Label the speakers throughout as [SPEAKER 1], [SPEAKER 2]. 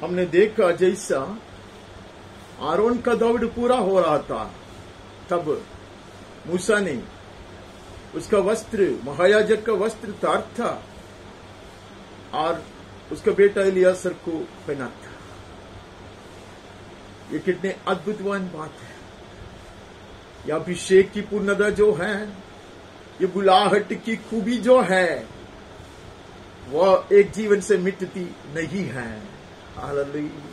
[SPEAKER 1] हमने देखा जैसा आरोन का दौड़ पूरा हो रहा था, तब मूसा ने उसका वस्त्र, महायाजक का वस्त्र तार था और उसका बेटा इलियासर को पहना था। ये कितने अद्भुतवान बात है। यह अभिषेक की पूर्णता जो है, ये बुलाहट की खूबी जो है, वह एक जीवन से मिटती नहीं है। Hallelujah.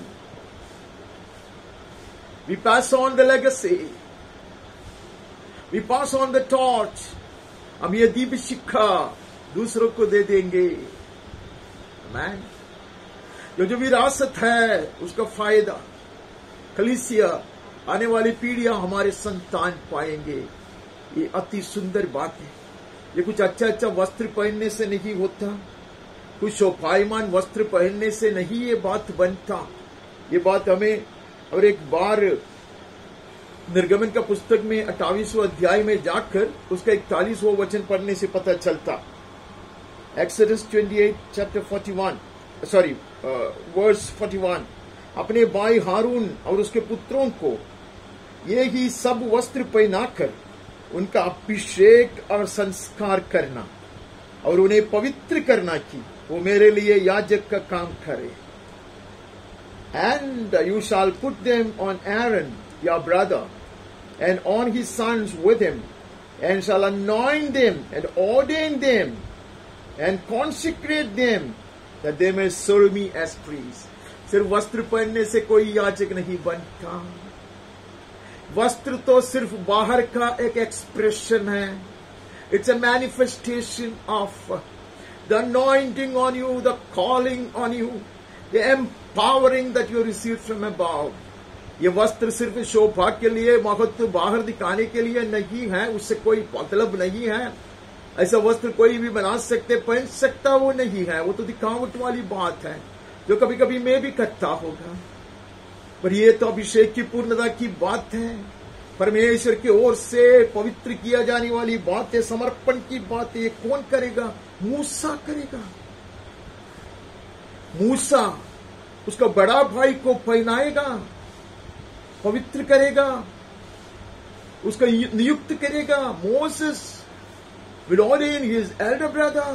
[SPEAKER 1] We pass on the legacy. We pass on the torch. हम ये दीप शिक्षा दूसरों को दे देंगे। आमीन। जो विरासत है उसका फायदा कलीसिया, आने वाली पीढ़ियां, हमारे संतान पाएंगे। ये अति सुंदर बात है। ये कुछ अच्छा वस्त्र पहनने से नहीं होता, कुछ शोभायमान वस्त्र पहनने से नहीं ये बात बनता। ये बात हमें और एक बार निर्गमन का पुस्तक में 28वें अध्याय में जाकर उसका 41वां वचन पढ़ने से पता चलता। Exodus 28 chapter 41 verse 41। अपने भाई हारून और उसके पुत्रों को ये ही सब वस्त्र पहनाकर उनका अभिषेक और संस्कार करना और उन्हें पवित्र करना कि वो मेरे लिए याजक का काम करे। And you shall put them on Aaron your brother and on his sons with him, and shall anoint them and ordain them and consecrate them that they may serve me as priests. सिर्फ वस्त्र पहनने से कोई याजक नहीं बनता। वस्त्र तो सिर्फ बाहर का एक एक्सप्रेशन है। It's a manifestation of the anointing on you, the calling on you, the empowering that you received from above. ये वस्त्र सिर्फ शोभा के लिए, महत्व बाहर दिखाने के लिए नहीं है, उससे कोई मतलब नहीं है। ऐसा वस्त्र कोई भी बना सकते, पहन सकता वो नहीं है। वो तो दिखावट वाली बात है जो कभी कभी मैं भी करता होगा। पर ये तो अभिषेक की पूर्णता की बात है, परमेश्वर की ओर से पवित्र किया जाने वाली बात है, समर्पण की बात है। ये कौन करेगा? मूसा करेगा। मूसा उसका बड़ा भाई को पहनाएगा, पवित्र करेगा, उसका नियुक्त करेगा। Moses will ordain his elder brother,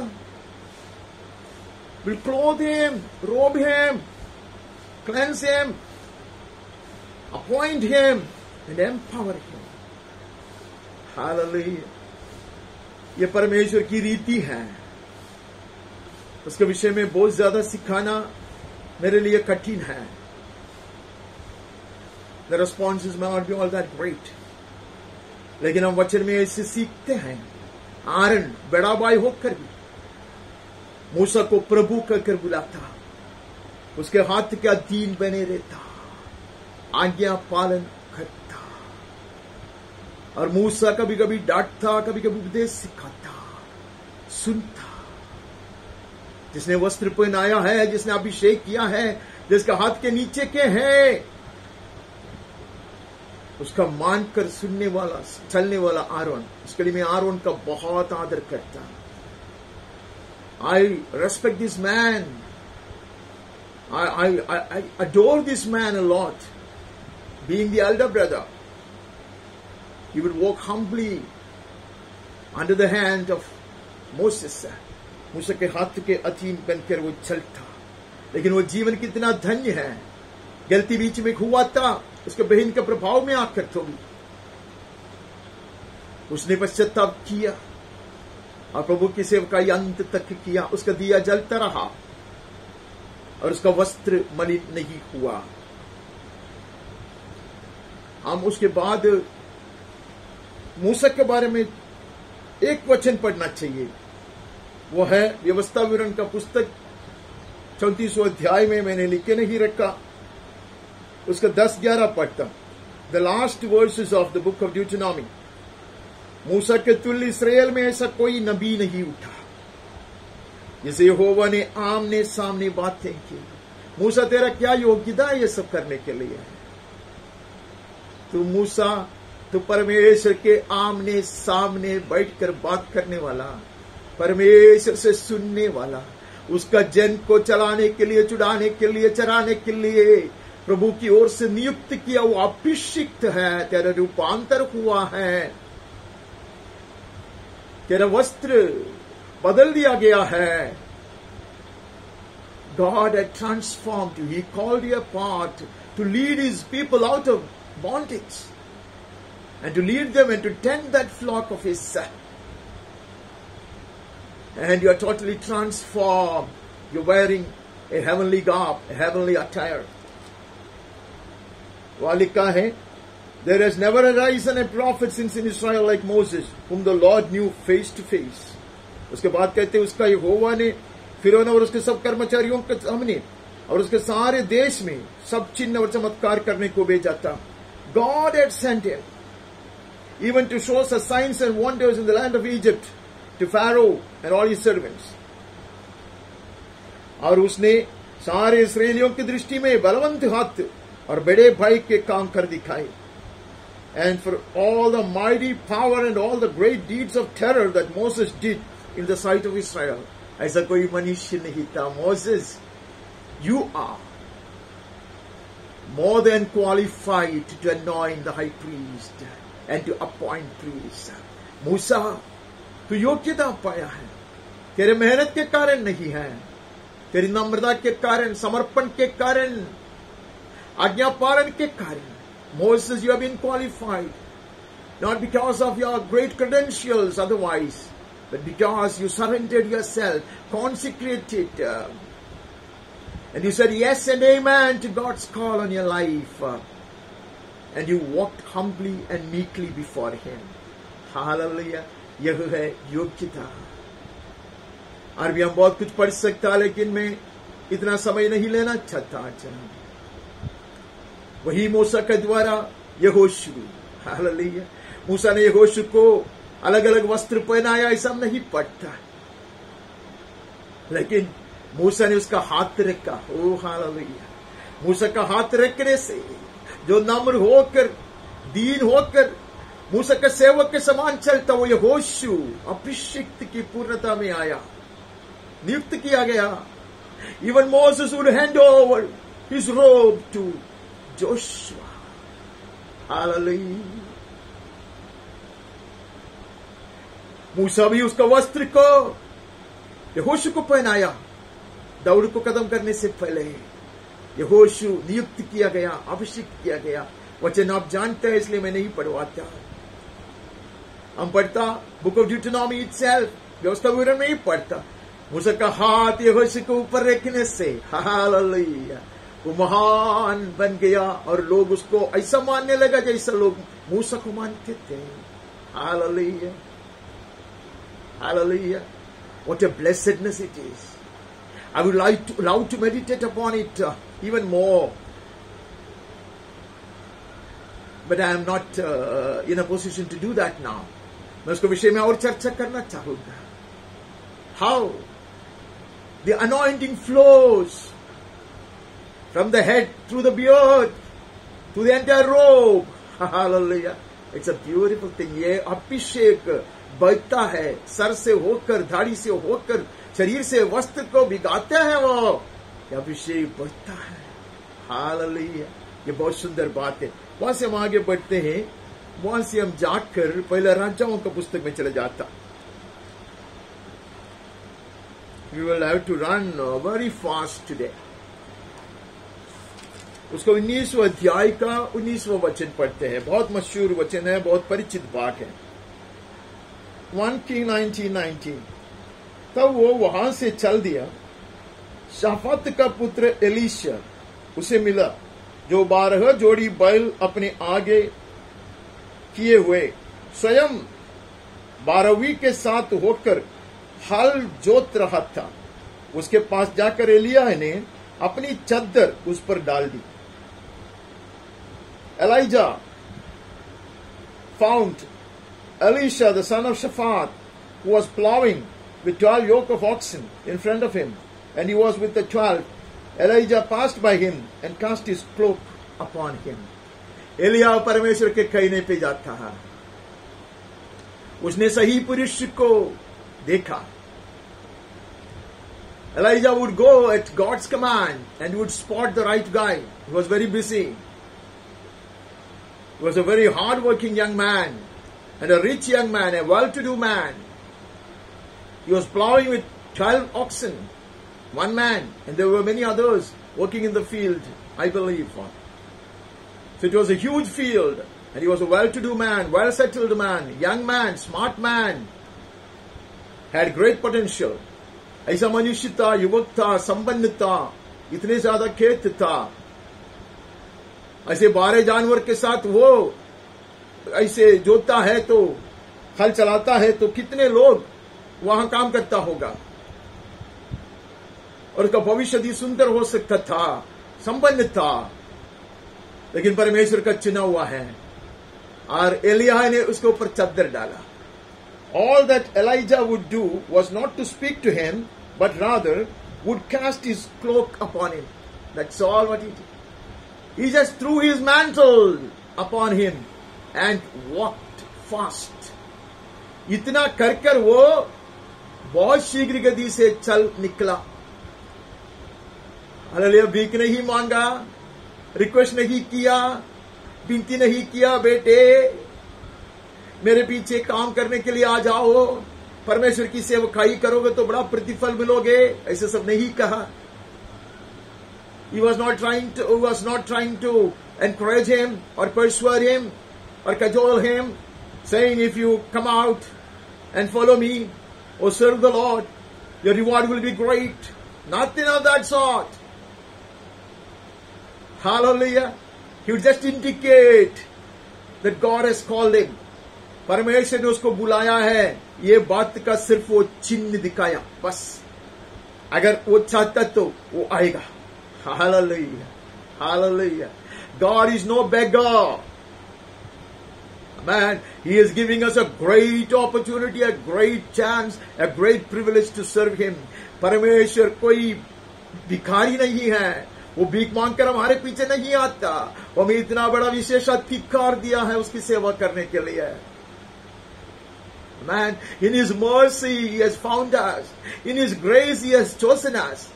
[SPEAKER 1] will clothe him, robe him, cleanse him, appoint him and empower him. Hallelujah. ये परमेश्वर की रीति है। उसके विषय में बहुत ज्यादा सिखाना मेरे लिए कठिन है। The responses may not be all that great, लेकिन हम वचन में ऐसे सीखते हैं। आरन बड़ा भाई होकर भी मूसा को प्रभु कहकर बुलाता, उसके हाथ के अधीन बने रहता, आज्ञा पालन करता। और मूसा कभी कभी डांटता, कभी कभी उपदेश सिखाता, सुनता। जिसने वस्त्र पहनाया है, जिसने अभिषेक किया है, जिसका हाथ के नीचे के है, उसका मानकर सुनने वाला, चलने वाला आरोन। इसके लिए मैं आरोन का बहुत आदर करता। I respect this man. I adore this man a lot. Being the elder brother, he would walk humbly under the hand of Moses. मूसा के हाथ के अधीन बनकर वो चलता। लेकिन वो जीवन कितना धन्य है। गलती बीच में हुआ था, उसके बहन के प्रभाव में आकर थोड़ी उसने पश्चाताप किया और प्रभु की सेवकाई अंत तक किया। उसका दिया जलता रहा और उसका वस्त्र मलिन नहीं हुआ। हम उसके बाद मूसा के बारे में एक वचन पढ़ना चाहिए। वो है व्यवस्था विवरण का पुस्तक 34वां अध्याय में, मैंने लिख के नहीं रखा, उसका 10-11 पढ़ता। The last verses of the book of Deuteronomy. मूसा के तुल्य इस्राएल में ऐसा कोई नबी नहीं उठा जिसे यहोवा ने आमने सामने बातें की। मूसा तेरा क्या योग्यता है ये सब करने के लिए? तू मूसा, तू परमेश्वर के आमने सामने बैठकर बात करने वाला, परमेश्वर से सुनने वाला, उसका जन को चलाने के लिए, चुड़ाने के लिए, चराने के लिए प्रभु की ओर से नियुक्त किया, वो अभिषिक्त है, तेरा रूपांतर हुआ है, तेरा वस्त्र बदल दिया गया है। God had transformed you. He called you apart to lead his people out of bondage and to lead them and to tend that flock of his son. And you are totally transformed. You're wearing a heavenly garb, a heavenly attire. वहाँ लिखा है, there has never arisen a prophet since in Israel like Moses, whom the Lord knew face to face. उसके बाद कहते हैं, उसका यहोवा ने फिरौन और उसके सब कर्मचारियों के सामने और उसके सारे देश में सब चिन्ह और चमत्कार करने को भेजा था. God had sent him even to show us signs and wonders in the land of Egypt to Pharaoh and all his servants. और उसने सारे इस्राएलियों की दृष्टि में बलवंत हाथ और बड़े भाई के काम कर दिखाए. And for all the mighty power and all the great deeds of terror that Moses did in the sight of Israel. ऐसा कोई मनुष्य नहीं था. Moses, you are more than qualified to anoint the high priest and to appoint priests. मूसा, तू योग्यता पाया है, तेरे मेहनत के कारण नहीं है, तेरी नम्रता के कारण, समर्पण के कारण, आज्ञा पालन के कारण. Moses, you have been qualified, not because of your great credentials otherwise, but because you surrendered yourself, consecrated, and you said yes and amen to God's call on your life, and you walked humbly and meekly before him. Hallelujah. यह है योग्यता. अरबी हम बहुत कुछ पढ़ सकता, लेकिन मैं इतना समय नहीं लेना चाहता. वही मूसा के द्वारा यहोशू, हालेलुया, मूसा ने यहोशू को अलग अलग वस्त्र पहनाया, ऐसा नहीं पढ़ता, लेकिन मूसा ने उसका हाथ रखा. ओ हालेलुया. मूसा का हाथ रखने से जो नम्र होकर, दीन होकर मूसा के सेवक के समान चलता, वो यहोशू अभिषिक्त की पूर्णता में आया, नियुक्त किया गया. Even Moses would hand over his robe to Joshua. Hallelujah. मूसा भी उसका वस्त्र को यहोशू को पहनाया. दाऊद को कदम करने से पहले यहोशू नियुक्त किया गया, अभिषिक्त किया गया. वचन आप जानते हैं, इसलिए मैं नहीं पढ़वाता. हम पढ़ता बुक ऑफ ड्यूटेरोनॉमी इटसेल्फ, व्यवस्था विवरण नहीं पढ़ता. मूसा का हाथ यहोशू के ऊपर रखने से, हालेलुया, वो महान बन गया और लोग उसको ऐसा मानने लगा जैसा लोग मूसा को मानते थे. Hallelujah, hallelujah. What a blessedness it is. I would love to meditate upon it even more, but I am not in a position to do that now. मैं उसके विषय में और चर्चा करना चाहूंगा. How the anointing flows from the head through the beard to the entire robe. Hallelujah. It's a beautiful thing. ये अभिषेक बहता है, सर से होकर, दाढ़ी से होकर, शरीर से वस्त्र को भिगाते हैं, वो अभिषेक बहता है. हालेलुया. ये बहुत सुंदर बात है. वहां से हम आगे बढ़ते हैं. वहां से हम जाकर पहले राजाओं का पुस्तक में चले जाता. We will have to run very fast today. उसको 19वां अध्याय का 19वां वचन पढ़ते हैं. बहुत मशहूर वचन है, बहुत परिचित बात है. 1 King 19:19. तब वो वहां से चल दिया. शाफात का पुत्र एलीशा उसे मिला, जो 12 जोड़ी बैल अपने आगे किए हुए स्वयं 12वीं के साथ होकर हल जोत रहा था. उसके पास जाकर एलिया ने अपनी चद्दर उस पर डाल दी. Elijah found Elisha, the son of Shaphat, who was plowing with 12 yoke of oxen in front of him, and he was with the 12. Elijah passed by him and cast his cloak upon him. Elia परमेश्वर के कहने पे जाता है. उसने सही पुरुष को देखा Elijah would go at God's command and would spot the right guy. He was very busy. He was a very hard-working young man and a rich young man, a well-to-do man. He was plowing with 12 oxen, one man, and there were many others working in the field, I believe. So it was a huge field, and he was a well-to-do man, well-settled man, young man, smart man, had great potential. ऐसा मनुष्य था, युवक था, संपन्न था, इतने ज्यादा खेत था, ऐसे 12 जानवर के साथ वो ऐसे जोतता है तो हल चलाता है तो कितने लोग वहां काम करता होगा, और उसका भविष्य भी सुंदर हो सकता था, संपन्न था, लेकिन परमेश्वर का चुना हुआ है और एलिया ने उसके ऊपर चद्दर डाला. All that Elijah would do was not to speak to him, but rather would cast his cloak upon him. That's all what he did. He just threw his mantle upon him and walked fast. इतना कर वो बहुत शीघ्र गति से चल निकला. Hallelujah. भीख नहीं मांगा, रिक्वेस्ट नहीं किया, विनती नहीं किया, बेटे मेरे पीछे काम करने के लिए आ जाओ, परमेश्वर की सेवकाई करोगे तो बड़ा प्रतिफल मिलोगे, ऐसे सब नहीं कहा. He was not trying to encourage him or persuade him or cajole him, saying, if you come out and follow me or serve the Lord, your reward will be great. Nothing of that sort. Hallelujah. He would just indicate that God has called him. परमेश्वर ने उसको बुलाया है, ये बात का सिर्फ वो चिन्ह दिखाया बस. अगर वो चाहता तो वो आएगा. Hallelujah. Hallelujah. God is no beggar. Man, He is giving us a great opportunity, a great chance, a great privilege to serve Him. परमेश्वर कोई भिखारी नहीं है, वो भीख मांगकर हमारे पीछे नहीं आता. वो हमें इतना बड़ा विशेष अधिकार दिया है उसकी सेवा करने के लिए. Man, in His mercy He has found us. In His grace He has chosen us.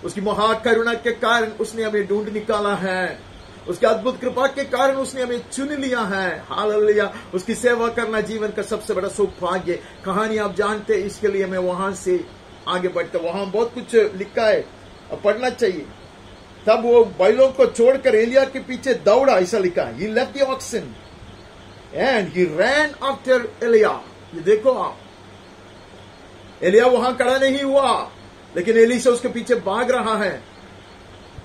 [SPEAKER 1] उसकी महाकरुणा के कारण उसने हमें ढूंढ निकाला है. उसकी अद्भुत कृपा के कारण उसने हमें चुन लिया है. हालेलुया. उसकी सेवा करना जीवन का सबसे बड़ा सौभाग्य. कहानी आप जानते हैं, इसके लिए मैं वहां से आगे बढ़ता. वहां बहुत कुछ लिखा है, अब पढ़ना चाहिए. तब वो बैलों को छोड़कर एलिया के पीछे दौड़ा, ऐसा लिखा है. He left the oxen and he ran after Elijah. ये देखो आप, एलिया वहां खड़ा नहीं हुआ, लेकिन एलीशा उसके पीछे भाग रहा है.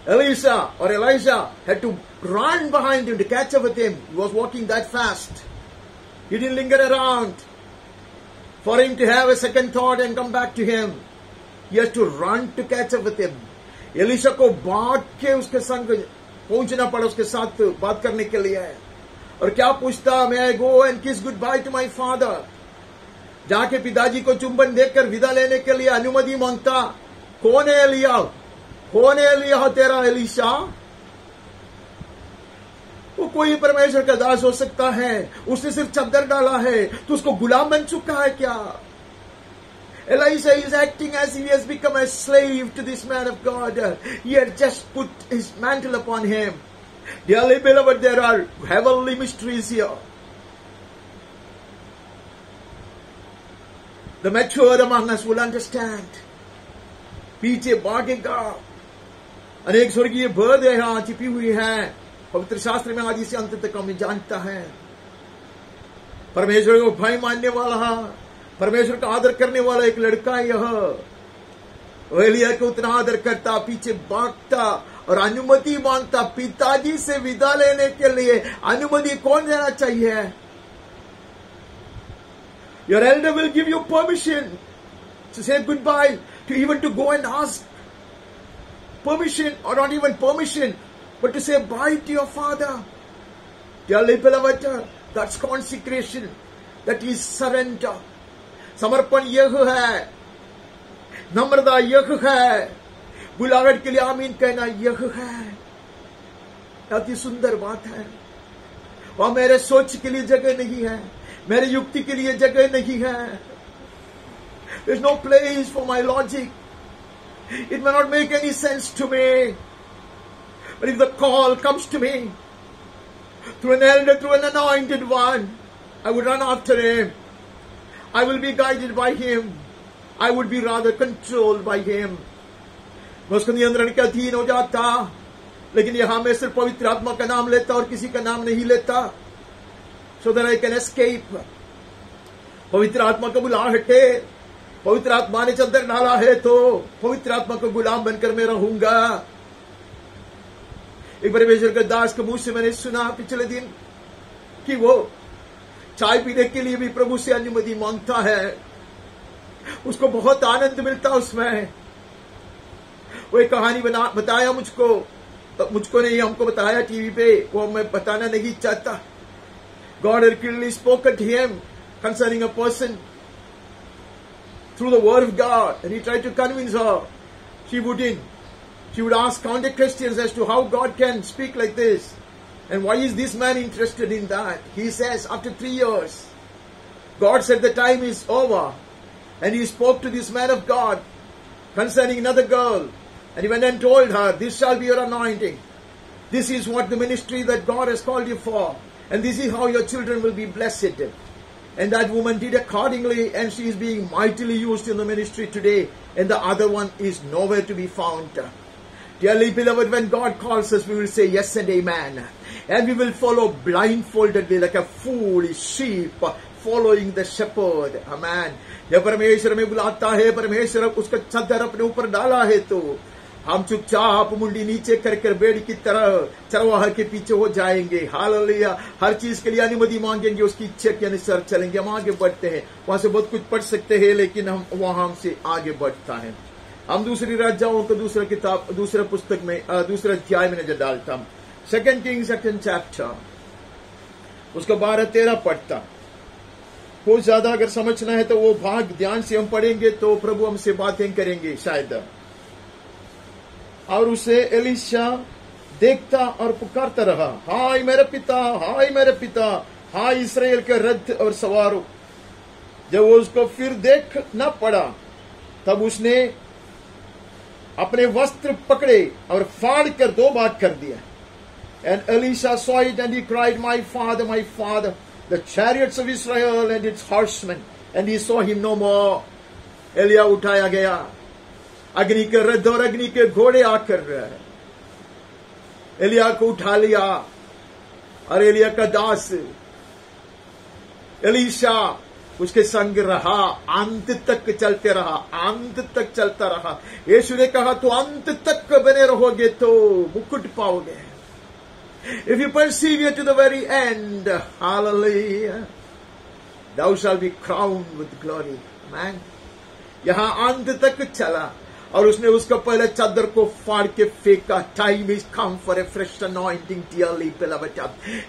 [SPEAKER 1] एलीशा और ELISA had to run behind him to catch up with him. He was walking that fast. He didn't linger around for him to have a second thought and come back to him. He has to run to catch up with him. Elisha को भाग के उसके संग पहुंचना पड़ा, उसके साथ बात करने के लिए. और क्या पूछता, may I go and kiss goodbye to my father? जाके पिताजी को चुंबन देकर विदा लेने के लिए अनुमति मांगता. कौन है एलिया? कौन है एलिया तेरा एलीशा? वो कोई परमेश्वर का दास हो सकता है, उसने सिर्फ चद्दर डाला है तो उसको गुलाम बन चुका है क्या? Elisha is acting as if he has become a slave to this man of God. He had just put his mantle upon him. Dearly beloved, there are heavenly mysteries here. The mature among us will understand. पीछे भागेगा. अनेक स्वर्गीय भेद यहाँ छिपी हुई हैं. पवित्र शास्त्र में आदि से अंत तक हमें जानता है. परमेश्वर को भय मानने वाला, परमेश्वर का आदर करने वाला एक लड़का है यह. एलिया को उतना आदर करता, पीछे भागता और अनुमति मांगता. पिताजी से विदा लेने के लिए अनुमति कौन देना चाहिए? Your elder will give you permission to say goodbye, to even to go and ask permission, or not even permission, but to say bye to your father. Dearly beloved, that's consecration. That is surrender. समर्पण यह है, नम्रता यह है, बुलाहट के लिए आमीन कहना यह है. अति सुंदर बात है. वह मेरे सोच के लिए जगह नहीं है, मेरे युक्ति के लिए जगह नहीं है. There's no place for my logic. It may not make any sense to me. But if the call comes to me through an elder, through an anointed one, I would run after him. I will be guided by him. I would be rather controlled by him. मैं उसके नियंत्रण के अधीन हो जाता, लेकिन यहां मैं सिर्फ पवित्र आत्मा का नाम लेता और किसी का नाम नहीं लेता, so that I can escape. पवित्र आत्मा का बुलाहट है, पवित्र आत्मा ने चद्दर डाला है तो पवित्र आत्मा को गुलाम बनकर मैं रहूंगा। एक परमेश्वर के दास के मुंह से मैंने सुना पिछले दिन कि वो चाय पीने के लिए भी प्रभु से अनुमति मांगता है, उसको बहुत आनंद मिलता उसमें। वो एक कहानी बताया मुझको नहीं, हमको बताया टीवी पे, वो मैं बताना नहीं चाहता। God had clearly spoken to him concerning a person through the word of God, and he tried to convince her. She wouldn't. She would ask counter questions as to how God can speak like this, and why is this man interested in that. He says after 3 years, God said the time is over, and he spoke to this man of God concerning another girl, and he went and told her, this shall be your anointing. This is what the ministry that God has called you for, and this is how your children will be blessed. And that woman did accordingly, and she is being mightily used in the ministry today, and the other one is nowhere to be found. Dearly beloved, when God calls us, we will say yes and amen, and we will follow blindfoldedly like a foolish sheep following the shepherd. Amen. जब परमेश्वर में बुलाता है, परमेश्वर उसका चद्दर अपने ऊपर डाला है, तो हम चुपचाप मुंडी नीचे कर बेड़ी की तरह चरवाहा के पीछे हो जाएंगे। हालेलुया। हर चीज के लिए अनुमति मांगेंगे, उसकी इच्छा के अनुसार चलेंगे। हम आगे बढ़ते हैं, वहां से बहुत कुछ पढ़ सकते हैं, लेकिन हम वहां से आगे बढ़ता है। हम दूसरी राजाओं को दूसरा पुस्तक में दूसरा अध्याय में नजर डालता हूं। 2 Kings 2nd chapter, उसका 12-13 पढ़ता। बहुत ज्यादा अगर समझना है तो वो भाग ध्यान से हम पढ़ेंगे तो प्रभु हमसे बातें करेंगे शायद। और उसे एलीशा देखता और पुकारता रहा, हाय मेरे पिता, हाय मेरे पिता, हाय इस्राएल के रथ और सवारों। जब वो उसको फिर देख न पड़ा, तब उसने अपने वस्त्र पकड़े और फाड़ कर 2 भाग कर दिया। And Elisha saw it and he cried, my father, the chariots of Israel and its horsemen, and he saw him no more. Elia उठाया गया, अग्नि के रथ और अग्नि के घोड़े आकर एलिया को उठा लिया, और एलिया का दास एलीशा उसके संग रहा, अंत तक चलते रहा, अंत तक चलता रहा। यीशु ने कहा तो अंत तक बने रहोगे तो मुकुट पाओगे। If you persevere to the very end, hallelujah, thou shalt be crowned with glory. Amen. यहां अंत तक चला और उसने उसका पहले चादर को फाड़ के फेंका। Time is come for a fresh anointing dearly beloved.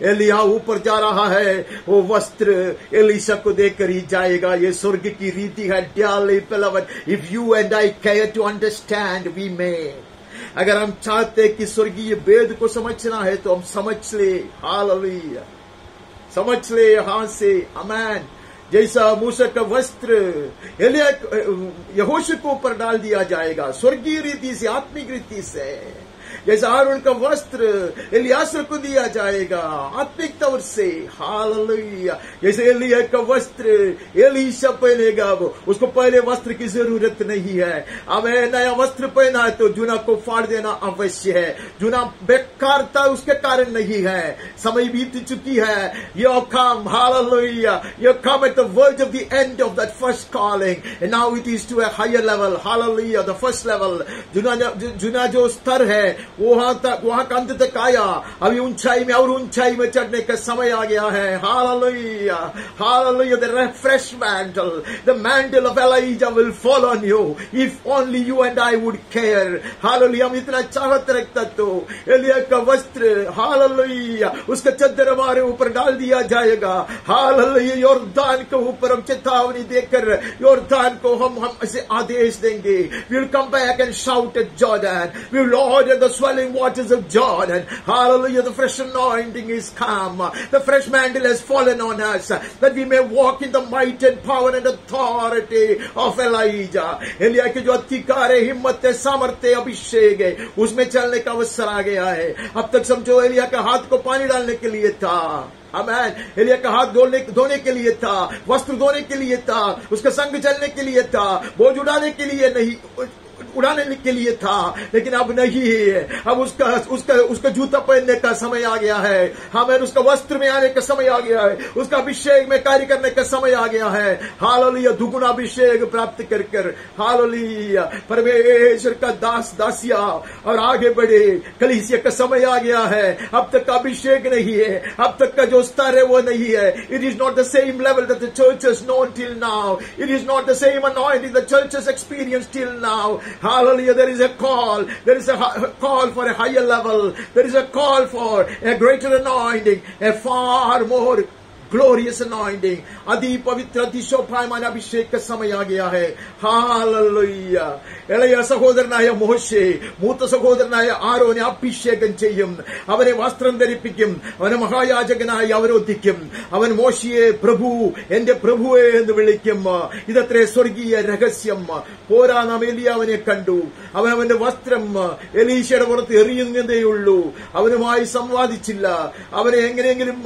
[SPEAKER 1] एलिया ऊपर जा रहा है, वो वस्त्र एलीशा को देकर ही जाएगा। ये स्वर्ग की रीति है dearly beloved. If you and I care to understand, we may. अगर हम चाहते कि स्वर्गीय वेद को समझना है तो हम समझ ले, हालेलुया, समझ ले यहां से। आमेन। जैसा मूसा का वस्त्र एलिया यहोशू को ऊपर डाल दिया जाएगा स्वर्गीय रीति से, आत्मिक रीति से, जैसा हारून का वस्त्र एलियासर को दिया जाएगा आत्मिक तौर से, हालेलुया। जैसे एलिया का वस्त्र एलीशा पहनेगा, वो उसको पहले वस्त्र की जरूरत नहीं है। अब नया वस्त्र पहना है तो जूना को फाड़ देना अवश्य है। जूना बेकारता उसके कारण नहीं है, समय बीत चुकी है। You come, hallelujah, you come at the verge of the end of that first calling, and now it is to a higher level, hallelujah, the first level। जूना जो स्तर है वहां का अंत तक आया, अभी ऊंचाई में और ऊंचाई में चढ़ने का समय आ गया है। Hallelujah, hallelujah. The refresh mantle, the mantle of Elijah will fall on you if only you and I would care। Hallelujah. हम इतना चाहत रखता तो एलिया का वस्त्र, हालेलुया, उसका चद्दर हमारे ऊपर डाल दिया जाएगा। हालेलुया। योर्दान के ऊपर हम चेतावनी देकर योर्दान को हम इसे आदेश देंगे। We will come back and shout at Jordan, we will order the swelling waters of Jordan. Hallelujah. The fresh anointing is come. The fresh mantle has fallen on us, that we may walk in the might and power and authority of Elijah. Elia के जो अधिकार है, हिम्मत है, सामर्थ्य, अभिषेक है, उसमें चलने का अवसर आ गया है। अब तक समझो एलिया का हाथ को पानी डालने के लिए था, आमेन। एलिया का हाथ धोने के लिए था, वस्त्र धोने के लिए था, उसका संग चलने के लिए था, बोझ उड़ाने के लिए नहीं, उड़ाने के लिए था, लेकिन अब नहीं है। अब उसका जूता पहनने का समय आ गया है, हमें उसका वस्त्र में आने का समय आ गया है, उसका अभिषेक में कार्य करने का समय आ गया है। हालेलुया। दुगुना अभिषेक प्राप्त कर हालेलुया परमेश्वर का दास दासिया और आगे बढ़े। कलीसिया का समय आ गया है। अब तक का अभिषेक नहीं है, अब तक का जो स्तर है वो नहीं है। It is not the same level that the church has known till now. It is not the same anointing the church has experienced till now. Hallelujah. There is a call. There is a call for a higher level. There is a call for a greater anointing, a far more glorious anointing. अति पवित्र, अति शोभायमान अभिषेक का समय आ गया है। Hallelujah. എളയ സഹോദരനായ മോശെ മൂത്ത സഹോദരനായ ആരോനെ അഭിഷേകം ചെയ്യും, അവനെ വസ്ത്രം ധരിപ്പിക്കും, അവനെ മഹായാജകനായി അവരോധിക്കും. അവൻ മോശയെ പ്രഭു, എന്റെ പ്രഭുവേ എന്ന് വിളിക്കും. ഇതത്രേ സ്വർഗീയ രഹസ്യം. പോരാ, നാം എലിയാവിനെ കണ്ടു. അവന്റെ വസ്ത്രം എലീശയുടെ പുറത്ത് എറിയുന്നതേയുള്ളൂ. അവനുമായി സംവാദിച്ചില്ല. അവനെ എങ്ങനെയെങ്കിലും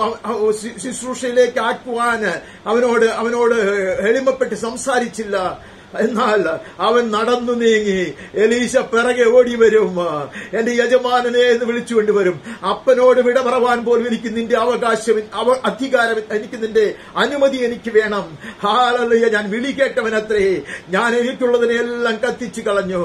[SPEAKER 1] ശുശ്രൂഷയിലേക്ക് ആക്കുവാൻ അവനോട് എളിമപ്പെട്ട് സംസാരിച്ചില്ല. എന്നാൽ അവൻ നടന്നു നീങ്ങി. എലീശ പിറകെ ഓടി വരും. എന്റെ യജമാനനെ എന്ന് വിളിച്ചുകൊണ്ടുവരും. അപ്പനോട് വിട പറവാൻ പോലും എനിക്ക് നിന്റെ അവകാശം, അധികാരം, എനിക്ക് നിന്റെ അനുമതി എനിക്ക് വേണം. ഹാലലുയ. ഞാൻ വിളി കേട്ടവനത്രേ, ഞാൻ എനിക്കുള്ളതിനെല്ലാം കത്തിച്ചു കളഞ്ഞു.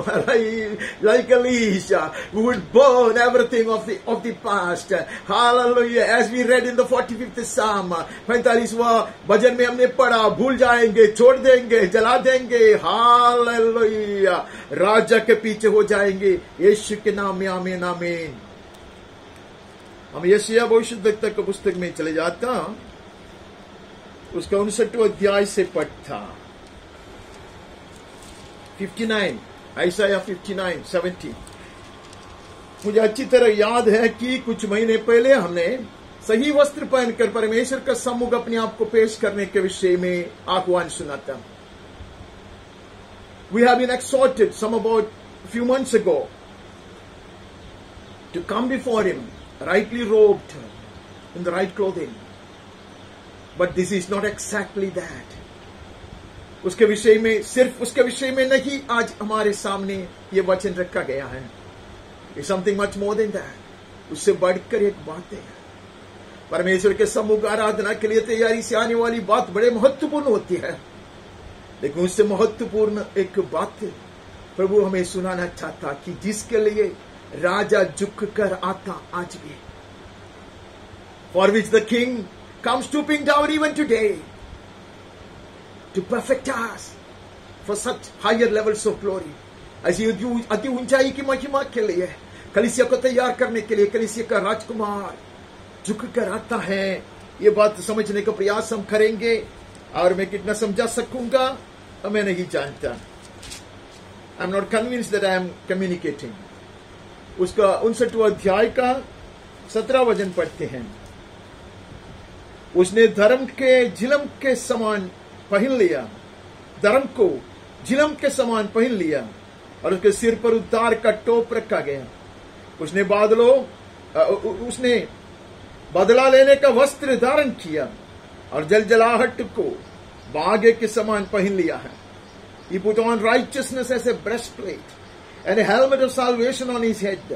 [SPEAKER 1] Like Elisha, we would burn everything of the past. Hallelujah. As we read in the 45th Psalm, 45वां भजन में हमने पढ़ा, भूल जाएंगे, छोड़ देंगे, जला देंगे. हालेलुया। राजा के पीछे हो जाएंगे। यीशु के नाम में आमीन, आमीन। हम यशायाह भविष्यद्वक्ता की पुस्तक में चले जाता, उसका 59वां अध्याय से पढ़ता। 59, आइसाया 59:70। मुझे अच्छी तरह याद है कि कुछ महीने पहले हमने सही वस्त्र पहनकर परमेश्वर का सम्मुख अपने आप को पेश करने के विषय में आह्वान सुना था। We have been exhorted some about a few months ago to come before Him rightly robed in the right clothing. But this is not exactly that. उसके विषय में, सिर्फ उसके विषय में नहीं आज हमारे सामने ये वचन रखा गया है. It's something much more than that. उससे बढ़कर एक बात है. परमेश्वर के सम्मुख आराधना के लिए तैयारी से आने वाली बात बड़े महत्वपूर्ण होती है, लेकिन उससे महत्वपूर्ण एक बात प्रभु हमें सुनाना चाहता कि जिसके लिए राजा झुक कर आता आज भी, for which the king comes stooping down even today to perfect us for such higher levels of glory. ऐसी अति ऊंचाई की महिमा के लिए, कलीसिया को तैयार करने के लिए कलीसिया का राजकुमार झुक कर आता है. ये बात समझने का प्रयास हम करेंगे, और मैं कितना समझा सकूंगा मैं नहीं जानता. I am not convinced that I am communicating. उसका 59वां अध्याय का 17वां वचन पढ़ते हैं. उसने धर्म के झिलम के समान पहन लिया, धर्म को झिलम के समान पहन लिया, और उसके सिर पर उद्धार का टोप रखा गया. उसने बदला लेने का वस्त्र धारण किया, और जलजलाहट को बागे के समान पहन लिया है. He put on righteousness as a breastplate and a helmet of salvation on his head.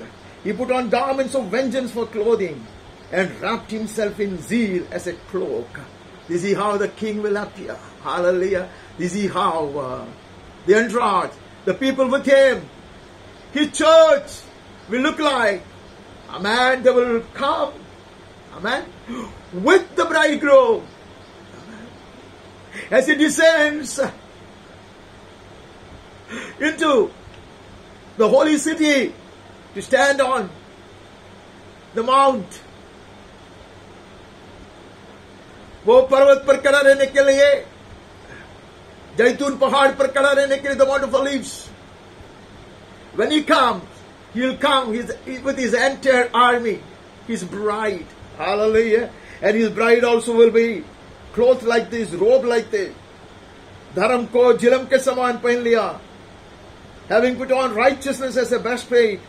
[SPEAKER 1] He put on garments of vengeance for clothing and wrapped himself in zeal as a cloak. This is how the king will appear. Hallelujah. This is how the entourage, the people with him, his church will look like. Amen. They will come. Amen. With the bridegroom. As he descends into the holy city to stand on the mount. वो पर्वत पर खड़ा रहने के लिए, जैतून पहाड़ पर खड़ा रहने के लिए, the Mount of Olives. When he comes, He'll come with his entire army, his bride. Hallelujah. And his bride also will be clothed like this, robed like this. धर्म को झिलम के समान पहन लिया. Having put on righteousness as a breastplate,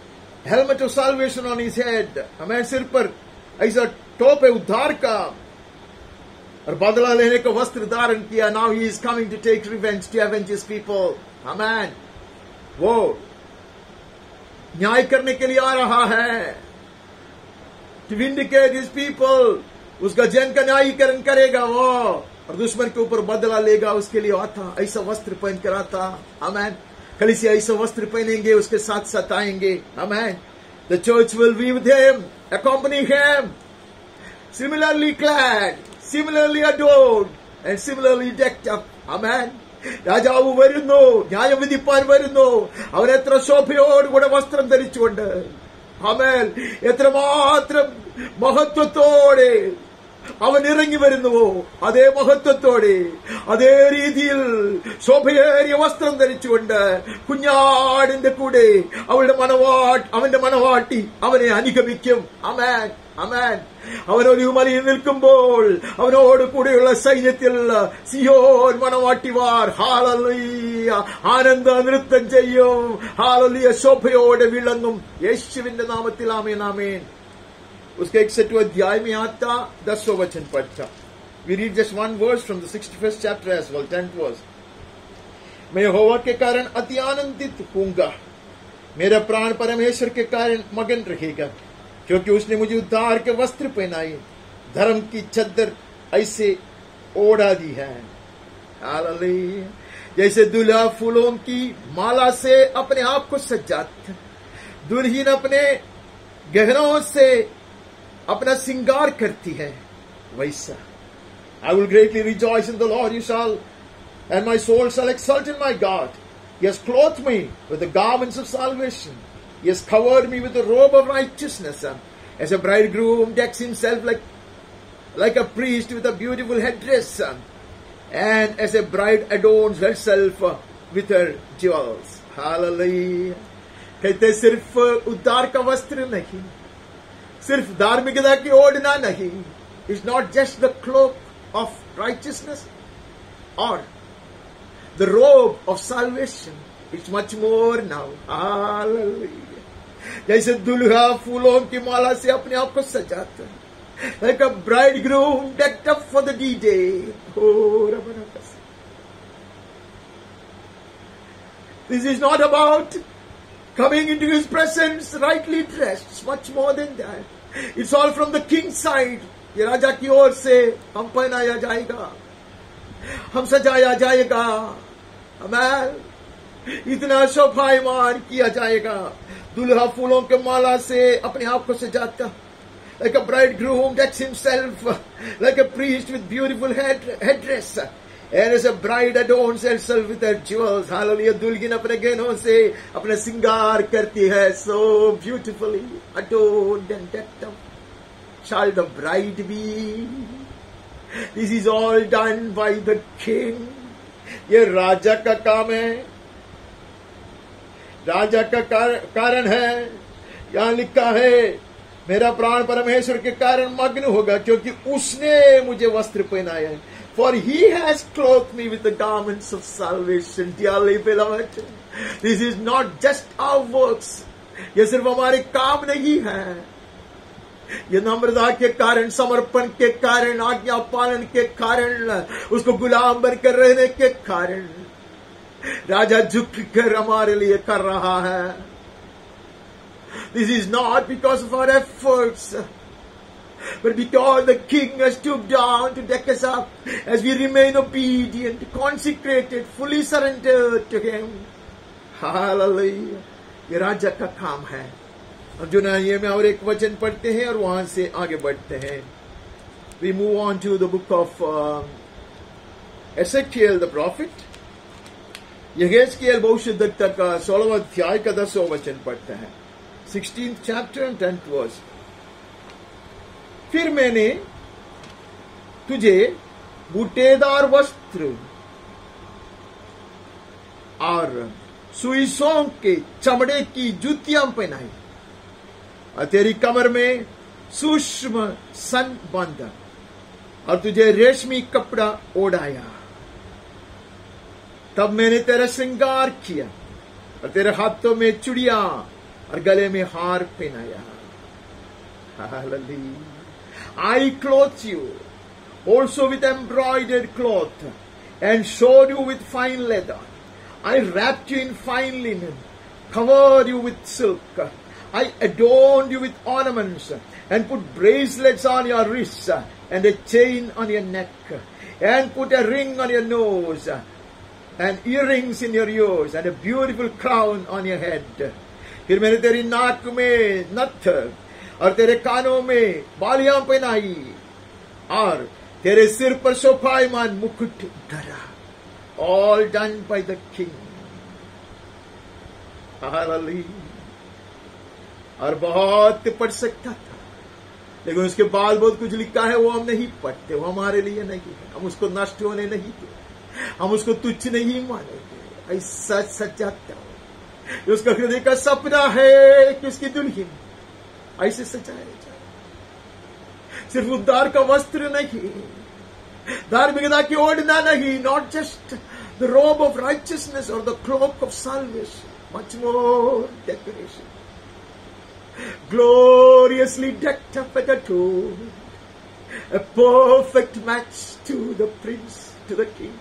[SPEAKER 1] helmet of salvation on his head. हमें सिर पर ऐसा टोप है उद्धार का, और बदला लेने का वस्त्र धारण किया. Now he is coming to take revenge, to avenge his people. Amen. वो न्याय करने के लिए आ रहा है. To vindicate his people. उसका जन का न्यायीकरण करेगा वो, और दुश्मन के ऊपर बदला लेगा. उसके लिए आता, ऐसा वस्त्र पहन कर आता. आमेन. कलीसिया ऐसा वस्त्र पहनेंगे, उसके साथ साथ आएंगे. आमेन. The church will be with him, accompany him, similarly clad, similarly adored, and similarly decked up. Amen. രാജാവ് വരുന്നു, ന്യായം വിധിപ്പാൻ വരുന്നു. അവൻ എത്ര ശോഭയോടുകൂടെ വസ്ത്രം ധരിച്ചുകൊണ്ട്, ആമേൻ, എത്രമാത്രം മഹത്വത്തോടെ അവൻ ഇറങ്ങി വരുന്നുവോ, അതേ മഹത്വത്തോടെ, അതേ രീതിയിൽ ശോഭയേറിയ വസ്ത്രം ധരിച്ചുകൊണ്ട് കുഞ്ഞാടിന്റെ കൂടെ അവന്റെ മണവാട്ടി അവനെ അനുഗമിക്കും. ആമേൻ, ആമേൻ. അവനൊരു മലയിൽ നിൽക്കുമ്പോൾ അവനോട് കൂടെയുള്ള സൈന്യത്തിൽ സിയോൻ മണവാട്ടിമാർ ഹല്ലേലൂയ ആനന്ദ നൃത്തം ചെയ്യും. ഹല്ലേലൂയ ശോഭയോടെ വിളങ്ങും. യേശുവിന്റെ നാമത്തിൽ ആമേൻ, ആമേൻ. उसके 61 अध्याय में आता 10वां वचन पढ़ता. We read just one verse from the 61st chapter as well, 10th verse. मैं यहोवा के कारण अति आनंदित होऊंगा, मेरा प्राण परमेश्वर के कारण मगन रहेगा, क्योंकि उसने मुझे उद्धार के वस्त्र पहनाए, धर्म की चद्दर ऐसे ओढ़ा दी है. हालेलुया. जैसे दुल्हा फूलों की माला से अपने आप को सजाता, दुल्हन अपने गहनों से अपना सिंगार करती है, वैसा. I will greatly rejoice in the Lord, and my soul shall exult in my God. He has clothed me with the garments of salvation. He has covered me with the robe of righteousness. As a bridegroom decks himself like a priest with a beautiful headdress, and as a bride adorns herself with her jewels. Hallelujah. कहते सिर्फ उद्धार का वस्त्र नहीं, सिर्फ धार्मिकता की ओढ़ना नहीं. It's not just the cloak of righteousness or the robe of salvation. It's much more now. Hallelujah. जैसे दुल्हा फूलों की माला से अपने आप को सजाता है, like a bridegroom decked up for the D-Day. Oh, this is not about coming into his presence rightly dressed. It's much more than that. It's all from the king's side. ये राजा की ओर से हम पहनाया जाएगा, हम सजाया जाएगा. हमें इतना शोभायमान किया जाएगा. दुल्हा फूलों के माला से अपने आप को सजाता, like a bridegroom decks himself like a priest with beautiful headdress, and as a bride adorns herself with her jewels. Hallelujah. दुल्हन अपने गहनों से अपना सिंगार करती है. So beautifully adorned and decked up shall the bride be. This is all done by the king. ये राजा का काम है, राजा का कारण है. यहाँ लिखा है मेरा प्राण परमेश्वर के कारण मग्न होगा, क्योंकि उसने मुझे वस्त्र पहनाया है. For he has clothed me with the garments of salvation. Dearly beloved, this is not just our works. ये सिर्फ हमारे काम नहीं है. ये नम्रता के कारण, समर्पण के कारण, आज्ञा पालन के कारण, उसको गुलाम बनकर रहने के कारण राजा झुक कर हमारे लिए कर रहा है. This is not because of our efforts, but because the king has stooped down to deck us up as we remain obedient, consecrated, fully surrendered to him. Hallelujah. ये राजा का काम है. अब यूनानी में और एक वचन पढ़ते हैं और वहां से आगे बढ़ते हैं. We move on to the book of Ezekiel the prophet. यहेजकेल भविष्यद्वक्ता का 16वां अध्याय का 10वां वचन पढ़ते हैं. 16th chapter and 10th verse. फिर मैंने तुझे बूटेदार वस्त्र और सुइसों के चमड़े की जूतियां पहनाई. और तेरी कमर में सूक्ष्म सन बांधा और तुझे रेशमी कपड़ा ओढ़ाया। तब मैंने तेरा श्रृंगार किया और तेरे हाथों में चूड़ियां और गले में हार पहनाया। I clothed you also with embroidered cloth and showed you with fine leather. I wrapped you in fine linen, covered you with silk. I adorned you with ornaments and put bracelets on your wrists and a chain on your neck and put a ring on your nose and earrings in your ears and a beautiful crown on your head. फिर मैंने तेरी नाक में नथ और तेरे कानों में बालियां पहनाई और तेरे सिर पर शोभायमान मुकुट धरा। All done by the king. Hallelujah. और बहुत पढ़ सकता था, लेकिन उसके बाद बहुत कुछ लिखा है वो हम नहीं पढ़ते। वो हमारे लिए नहीं है, हम उसको नष्ट होने नहीं देते, हम उसको तुच्छ नहीं मानेंगे। ऐसा सजाता हो, उसका हृदय का सपना है कि उसकी दुल्हन ऐसे सजाया जाए। सिर्फ उद्धार का वस्त्र नहीं, धार्मिकता की ओढ़ना नहीं, not just the robe of righteousness और the cloak of salvation, much more decoration, gloriously decked up at the tomb, a perfect match to the prince, to the king.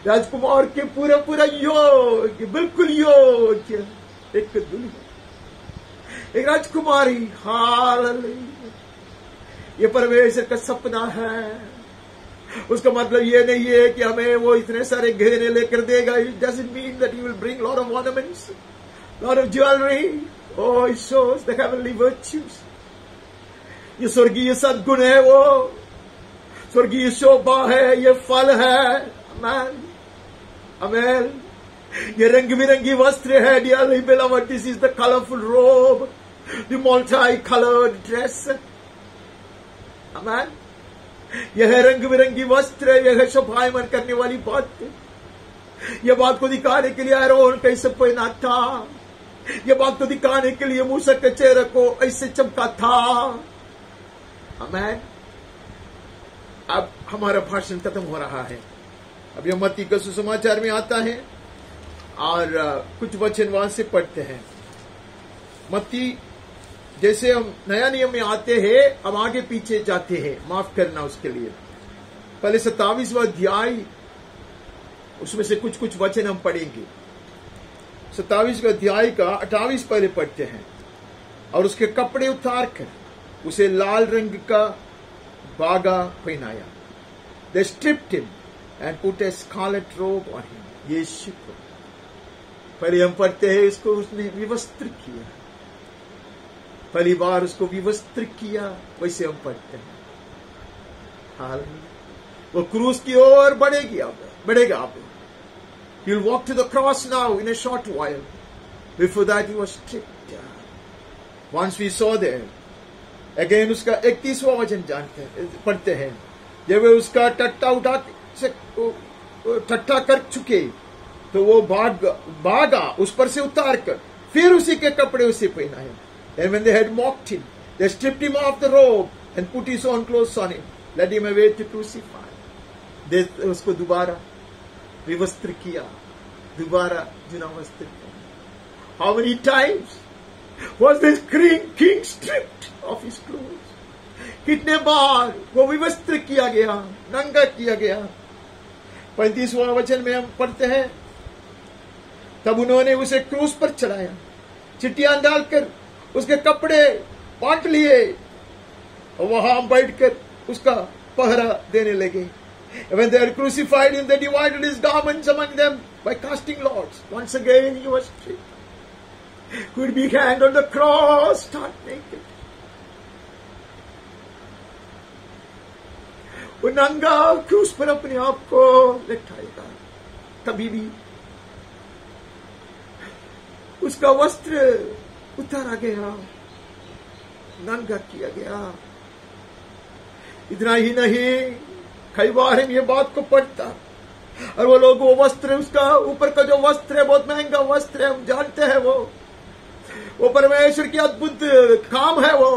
[SPEAKER 1] राजकुमार के पूरा पूरा योग्य, बिल्कुल योग्य एक दुल्हन, एक राजकुमारी। हालेलुया, ये परमेश्वर का सपना है। उसका मतलब ये नहीं है कि हमें वो इतने सारे गहने लेकर देगा। It doesn't mean that he will bring lot of ornaments, lot of jewelry. Oh, it shows the heavenly virtues. ये स्वर्गीय सद्गुण है, वो स्वर्गीय शोभा है, ये फल है। Amen. Amen. ये रंग बिरंगी वस्त्र है। Dearly beloved, this is the colorful robe, the multi-colored dress. Amen. यह है रंग बिरंगी वस्त्र, यह है शोभायमान करने वाली बात। यह बात को दिखाने के लिए आरोन कैसे पहना था, यह बात को दिखाने के लिए मूसा के चेहरे को ऐसे चमका था। आमीन। अब हमारा भाषण खत्म हो रहा है। अब यह मत्ती का सुसमाचार में आता है और कुछ वचन वहां से पढ़ते हैं। मत्ती, जैसे हम नया नियम में आते हैं, अब आगे पीछे जाते हैं, माफ करना उसके लिए। पहले 27वां अध्याय, उसमें से कुछ कुछ वचन हम पढ़ेंगे। 27वें अध्याय का 28 पहले पढ़ते हैं। और उसके कपड़े उतार कर उसे लाल रंग का बागा पहनाया। They stripped him and put a scarlet robe on him. यीशु को पहले हम पढ़ते हैं, इसको उसने विवस्त्र किया। पहली बार उसको विवस्त्र किया, वैसे हम पढ़ते हैं। हालेलुया। वो क्रूस की ओर बढ़ेगा अब। He'll walk to the cross now in a short while. Before that he was stripped. Once we saw there. Again उसका 31वां वचन पढ़ते हैं। जब वे उसका टट्टा कर चुके तो वो भागा उस पर से उतार कर, फिर उसी के कपड़े उसे पहनाए। And when they had mocked him, they stripped him of the robe and put his own clothes on him, led him away to crucify. उसको दोबारा विवस्त्र किया, दोबारा जुना वस्त्र किया। How many times was this king stripped of his clothes? कितने बार वो विवस्त्र किया गया, नंगा किया गया। 35वां वचन में हम पढ़ते हैं, तब उन्होंने उसे क्रूस पर चढ़ाया, चिट्टियां डालकर उसके कपड़े बांट लिए और वहां बैठकर उसका पहरा देने लगे। When they had crucified him, they divided his garments among them by casting lots. Once again he was stripped. Could be hanged on the cross, start naked. वो नंगा क्रूस पर अपने आप को लटकाएगा। कभी भी उसका वस्त्र उतारा गया, नंगा किया गया। इतना ही नहीं, कई बार हम ये बात को पढ़ता और वो लोग वो वस्त्र, उसका ऊपर का जो वस्त्र है बहुत महंगा वस्त्र है, हम जानते हैं वो वो परमेश्वर की अद्भुत काम है वो.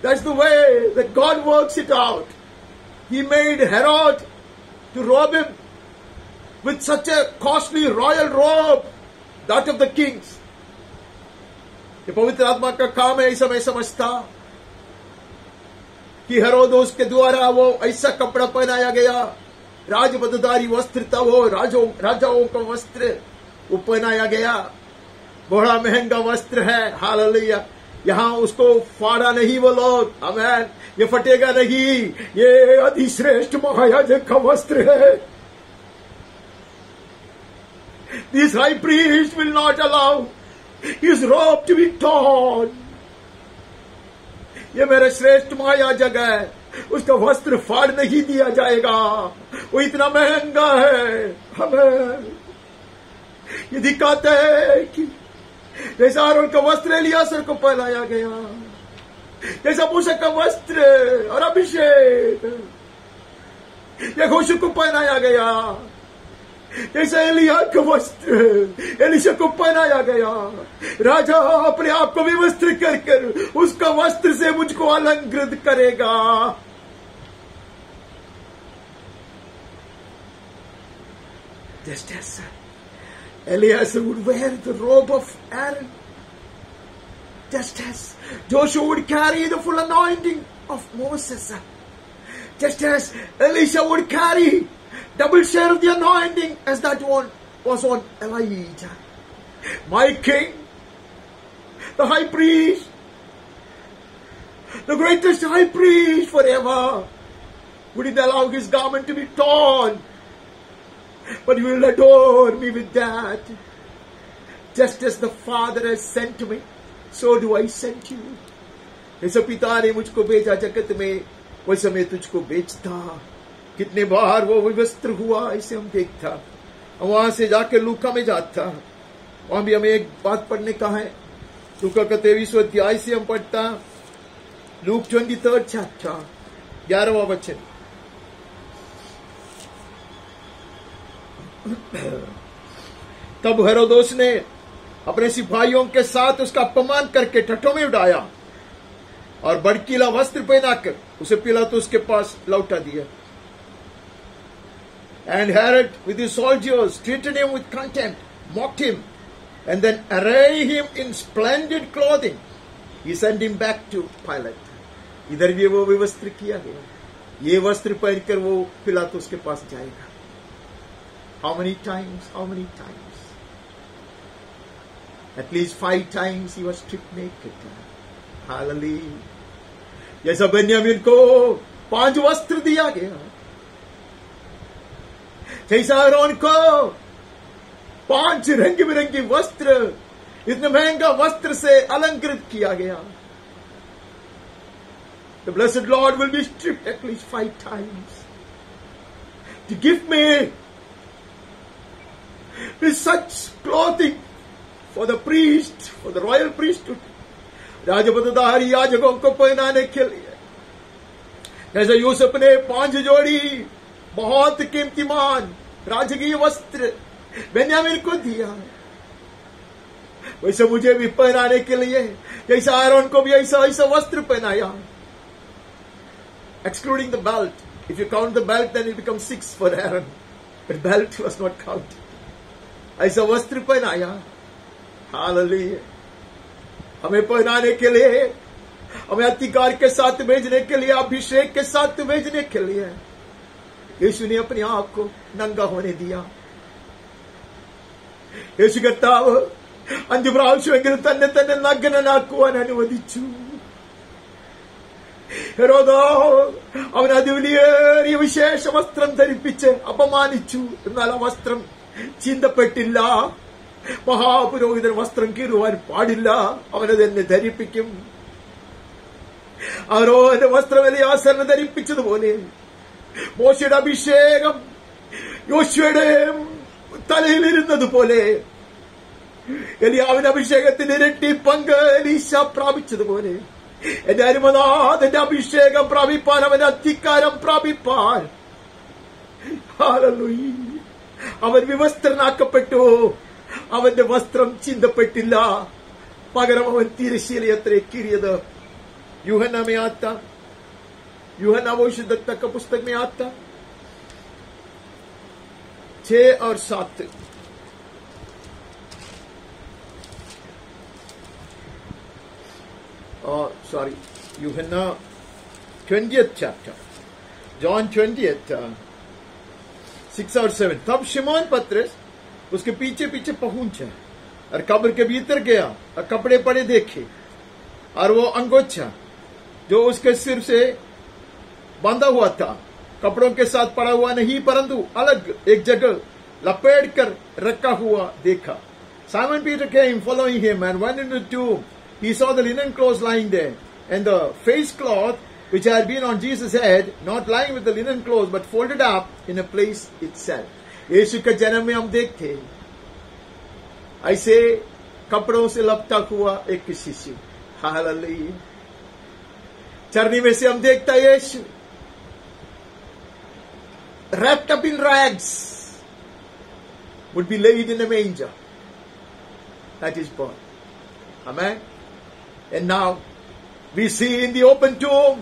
[SPEAKER 1] That's the way that God works it out. He made Herod to robe him with such a costly royal robe, that of the kings. ये पवित्र आत्मा का काम है. ऐसा मैं समझता कि हेरोदोस के द्वारा वो ऐसा कपड़ा पहनाया गया, राजपदधारी वस्त्र था वो, राजाओं का वस्त्र वो पहनाया गया. बड़ा महंगा वस्त्र है. हालेलुया. यहां उसको फाड़ा नहीं वो लोग. आमेन. ये फटेगा नहीं. ये अधिश्रेष्ठ महायाजक का वस्त्र है. This high priest will not allow his robe to be torn. ये मेरा श्रेष्ठ महायाजक है, उसका वस्त्र फाड़ नहीं दिया जाएगा. वो इतना महंगा है. हमें ये दिखाता है कि जैसा आरोन का वस्त्र एलियासर को पहनाया गया, जैसा मूसा का वस्त्र और अभिषेक यहोशू को पहनाया गया, जैसा एलिया का वस्त्र एलीशा को पहनाया गया. राजा अपने आप को विवस्त्र कर कर उसका वस्त्र से मुझको अलंकृत करेगा. Just as Eleazar would wear the robe of Aaron, just as Joshua would carry the full anointing of Moses, just as Elisha would carry double share of the anointing as that one was on Elijah. My king, the high priest, the greatest high priest forever, wouldn't allow his garment to be torn, but you will adorn me with that. Just as the Father has sent me, so do I send you. जैसे पिता ने मुझको भेजा जगत में, वैसे मैं तुझको भेजता. कितने बार वो विवस्त्र हुआ इसे हम देखता. वहां से जाके लूका में जाता. वहां भी हमें एक बात पढ़ने का है. लूका का 23वां अध्याय से हम पढ़ता. लूक 23rd chapter 11वां वचन. तब हेरोदोस ने अपने सिपाहियों के साथ उसका अपमान करके ठट्ठों में उड़ाया और भड़कीला वस्त्र पहनाकर उसे पिलातुस के पास लौटा दिया. And Herod with his soldiers treated him with contempt, mocked him, and then array him in splendid clothing. He sent him back to Pilate. इधर भी वो विवस्त्र किया गया. ये वस्त्र पहनकर वो पिलातुस के पास जाएगा. How many times? How many times? At least 5 times he was stripped naked. Hallelujah. जैसा बेन्यामीन को 5 वस्त्र दिया गया, जैसा आरोन को 5 रंग बिरंगी वस्त्र, इतने महंगा वस्त्र से अलंकृत किया गया. The blessed Lord will be stripped at least 5 times to give me with such clothing for the priest, for the royal priesthood. राजपदधारी याजकों को पहनाने के लिए, जैसे यूसुफ ने 5 जोड़ी बहुत कीमतीमान राजकीय वस्त्र बेन्यामीन को दिया, वैसे मुझे भी पहनाने के लिए, जैसा आरोन को भी ऐसा ऐसा वस्त्र पहनाया. Excluding the belt. If you count the belt, then it becomes 6 for Aaron. But belt was not counted. ऐसा वस्त्र पहनाया. हालेलुया. हमें पहनाने के लिए, हमें अधिकार के साथ भेजने के लिए, अभिषेक के साथ भेजने के लिए यीशु ने अपने आप को नंगा होने दिया. യേശു കർത്താവ് 5 പ്രാവശ്യമെങ്കിലും തന്നെ തന്നെ നഗ്നനാക്കുവാൻ അനുവദിച്ചു. ഹെരോദോ അവൻ അതിവിലേറിയ വിശേഷ വസ്ത്രം ധരിപ്പിച്ച് അപമാനിച്ചു. എന്നാൽ ആ വസ്ത്രം ചീന്തപ്പെട്ടില്ല. മഹാപുരോഹിതൻ വസ്ത്രം കീറുവാൻ പാടില്ല, അവനെ തന്നെ ധരിപ്പിക്കും. ആരോന്റെ വസ്ത്രം എലിയാസറിനെ ധരിപ്പിച്ചതുപോലെ മോശയുടെ അഭിഷേകം യോശുവയുടെ തലയിലിരുന്നതുപോലെ എലിയാവിന്റെ അഭിഷേകത്തിന്റെ ഇരട്ടി പങ്ക് എലീശ പ്രാപിച്ചതുപോലെ എന്റെ അരുമനാഥന്റെ അഭിഷേകം പ്രാപിപ്പാൻ, അവന്റെ അധികാരം പ്രാപിപ്പാൻ ഹല്ലേലൂയ അവൻ വിവസ്ത്രനാക്കപ്പെട്ടു. അവന്റെ വസ്ത്രം ചിന്തപ്പെട്ടില്ല, പകരം അവൻ തിരശ്ശീലയത്രേ കീറിയത്. यूहन्ना में आता, यूहन्ना भविष्यद्वक्ता का पुस्तक में आता 6 और 7. Sorry, यूहन्ना 20th chapter, John 20th 6 और 7. तब शिमोन पतरस उसके पीछे पीछे पहुंचा और कब्र के भीतर गया और कपड़े पड़े देखे, और वो अंगोछा जो उसके सिर से बांधा हुआ था कपड़ों के साथ पड़ा हुआ नहीं, परंतु अलग एक जगह लपेट कर रखा हुआ देखा. Simon Peter came following him and went into the tomb. He saw the linen clothes lying there, and the face cloth which had been on Jesus' head, not lying with the linen clothes, but folded up in a place itself. यीशु के जन्म में हम देखते ऐसे कपड़ों से लपटा हुआ एक शिशु. हालेलुया. चरनी में से हम देखता यीशु wrapped up in rags would be laid in a manger. That is born. Amen. And now we see in the open tomb,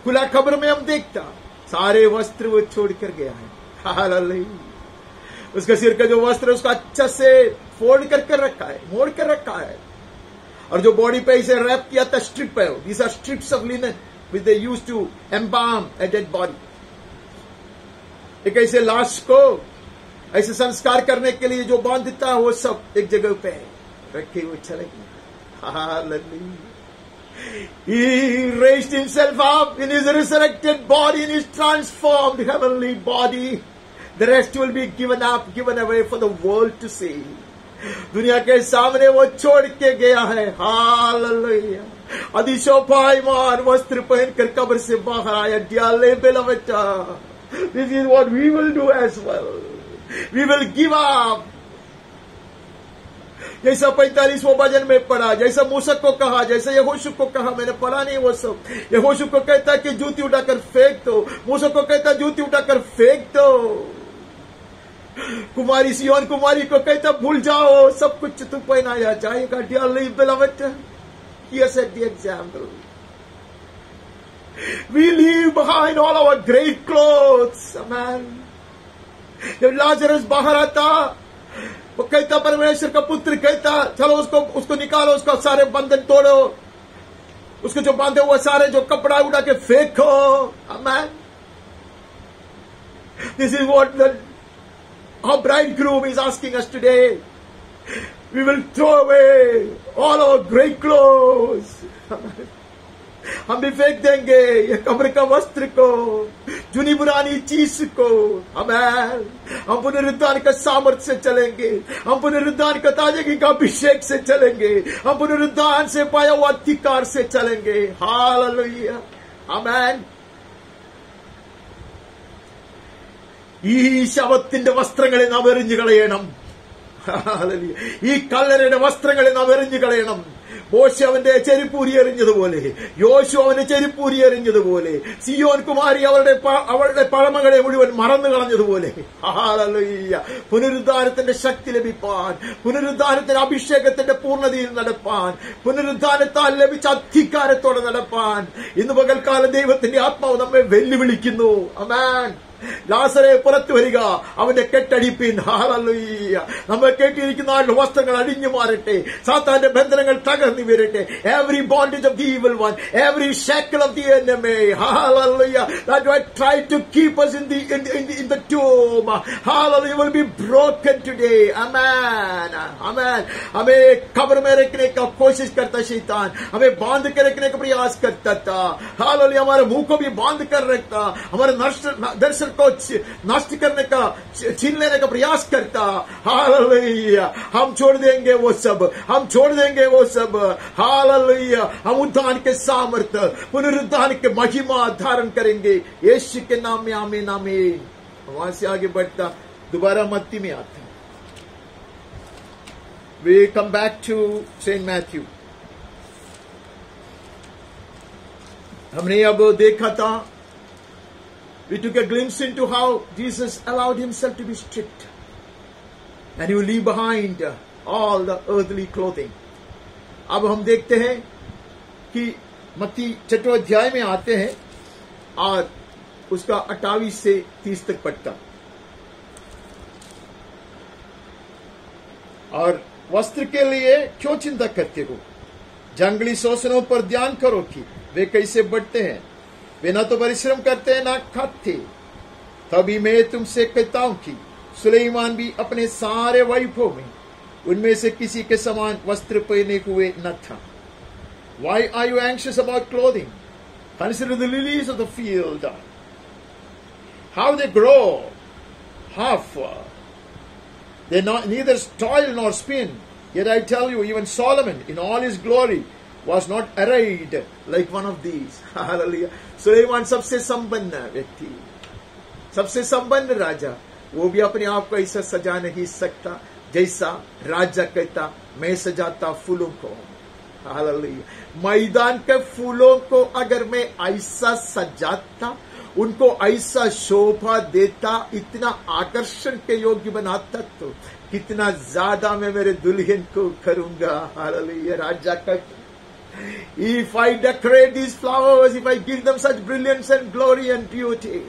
[SPEAKER 1] खुला कब्र में हम देखता सारे वस्त्र वो छोड़ कर गया है. हालेलुया. उसका सिर का जो वस्त्र उसका अच्छा से फोल्ड कर रखा है, मोड़ कर रखा है, और जो बॉडी पे इसे रैप किया था स्ट्रिप है. These are strips of linen which they used to embalm a dead body. एक ऐसे लाश को ऐसे संस्कार करने के लिए जो बांध देता है वो सब एक जगह पे रखे हुए चले गए. Hallelujah. He raised himself up in his resurrected body, in his transformed heavenly body. The rest will be given away for the world to see. दुनिया के सामने वो छोड़ के गया है. हालेलुया. अधिशोभायमान वस्त्र पहनकर कब्र से बाहर आया. Dearly beloved, this is what we will do as well. We will give up. जैसा 45वां भजन में पढ़ा, जैसा मूसा को कहा, जैसा यहोशू को कहा, मैंने पढ़ा नहीं वो सब. यहोशू को कहता कि जूती उठाकर फेंक दो, मूसा को कहता जूती उठाकर फेंक दो. कुमारी सियोन कुमारी को कहता भूल जाओ, सब कुछ तुम पहनाया जाएगा. Dearly beloved, here set the example. We leave behind all our great clothes. Amen. जब लाजरस बाहर आता, वो कहता परमेश्वर का पुत्र कहता चलो उसको निकालो, उसका सारे बंधन तोड़ो, उसको जो बांधे हुए सारे जो कपड़ा उड़ा के फेंको. Amen. This is what our bridegroom is asking us today. We will throw away all our great clothes. Amen. हम भी फेंक देंगे ये कब्र का वस्त्र को, जुनी पुरानी चीज को. हमें हम पुनरुद्धान का सामर्थ्य से चलेंगे, हम पुनरुद्धान का ताजगी का अभिषेक से चलेंगे, हम पुनरुद्धान से पाया हुआ अधिकार से चलेंगे. हालेलुया. आमेन. ഈ ശവത്തിന്റെ വസ്ത്രങ്ങളെ നാം എറിഞ്ഞു കളയണം. ഈ കള്ളരുടെ വസ്ത്രങ്ങളെ നാം എറിഞ്ഞു കളയണം. മോശ അവന്റെ ചെരുപ്പൂരി എറിഞ്ഞതുപോലെ, യോശു അവന്റെ ചെരുപ്പൂരി എറിഞ്ഞതുപോലെ, സിയോൻ കുമാരി അവളുടെ പഴമകളെ മുഴുവൻ മറന്നു കളഞ്ഞതുപോലെ. ഹല്ലേലൂയ. പുനരുദ്ധാനത്തിന്റെ ശക്തി ലഭിപ്പാൻ, പുനരുദ്ധാനത്തിന്റെ അഭിഷേകത്തിന്റെ പൂർണ്ണതയിൽ നടപ്പാൻ, പുനരുദ്ധാനത്താൽ ലഭിച്ച അധികാരത്തോടെ നടപ്പാൻ ഇന്ന് പകൽക്കാലം ദൈവത്തിന്റെ ആത്മാവ് നമ്മെ വെല്ലുവിളിക്കുന്നു. ആമേൻ. ലാസറെ പുറത്തു വരിക, അവന്റെ കെട്ടടിപ്പിൻ. ഹല്ലേലൂയ. നമ്മൾ കെട്ടിയിരിക്കുന്ന വസ്ത്രങ്ങൾ അടിഞ്ഞു മാറട്ടെ, സാത്താന്റെ ബന്ധനങ്ങൾ തകർന്നു വരട്ടെ. Every bondage of the evil one, every shackle of the enemy, hallelujah, that I try to keep us in the tomb, hallelujah, will be broken today. Amen. Amen. हमें कब्र में रखने का कोशिश करता शैतान, हमें बांध के रखने का प्रयास करता था. हालेलुया. हमारे मुंह को भी बांध कर रखता, हमारे दर्शन को नष्ट करने का, छीन लेने का प्रयास करता. हालेलुया. हम छोड़ देंगे वो सब, हम छोड़ देंगे वो सब. हालेलुया. हम उद्धान के सामर्थ्य, पुनरुद्धान के महिमा धारण करेंगे यीशु के नाम में. आमीन. आमीन. वहां से आगे बढ़ता दोबारा मत्ती में आता. We come back to Saint Matthew. हमने अब देखा था, we took a glimpse into how Jesus allowed himself to be stripped. and you leave behind all the earthly clothing. अब हम देखते हैं कि मत्ती 6 अध्याय में आते हैं और उसका 28 से 30 तक पढ़ता। और वस्त्र के लिए क्यों चिंता करते हो? जंगली शोषणों पर ध्यान करो कि वे कैसे बढ़ते हैं। वे न तो परिश्रम करते हैं, न खाते। तभी मैं तुमसे कहता हूं कि सुलेमान भी अपने सारे वैभव में उनमें से किसी के समान वस्त्र पहने हुए न था। Why are you anxious about clothing? Consider the lilies of the field, how they grow. Half they neither toil nor spin. Yet I tell you, even Solomon in all his glory was not arrayed like one of these. Hallelujah. Suleman सबसे संपन्न व्यक्ति, सबसे संपन्न राजा, वो भी अपने आप को ऐसा सजा नहीं सकता जैसा राजा कहता मैं सजाता फूलों को। हालेलुया। मैदान के फूलों को अगर मैं ऐसा सजाता, उनको ऐसा शोभा देता, इतना आकर्षण के योग्य बनाता, तो कितना ज्यादा मैं मेरे दुल्हन को करूंगा। हालेलुया। राजा कहता, if I decorate these flowers, if I give them such brilliance and glory and beauty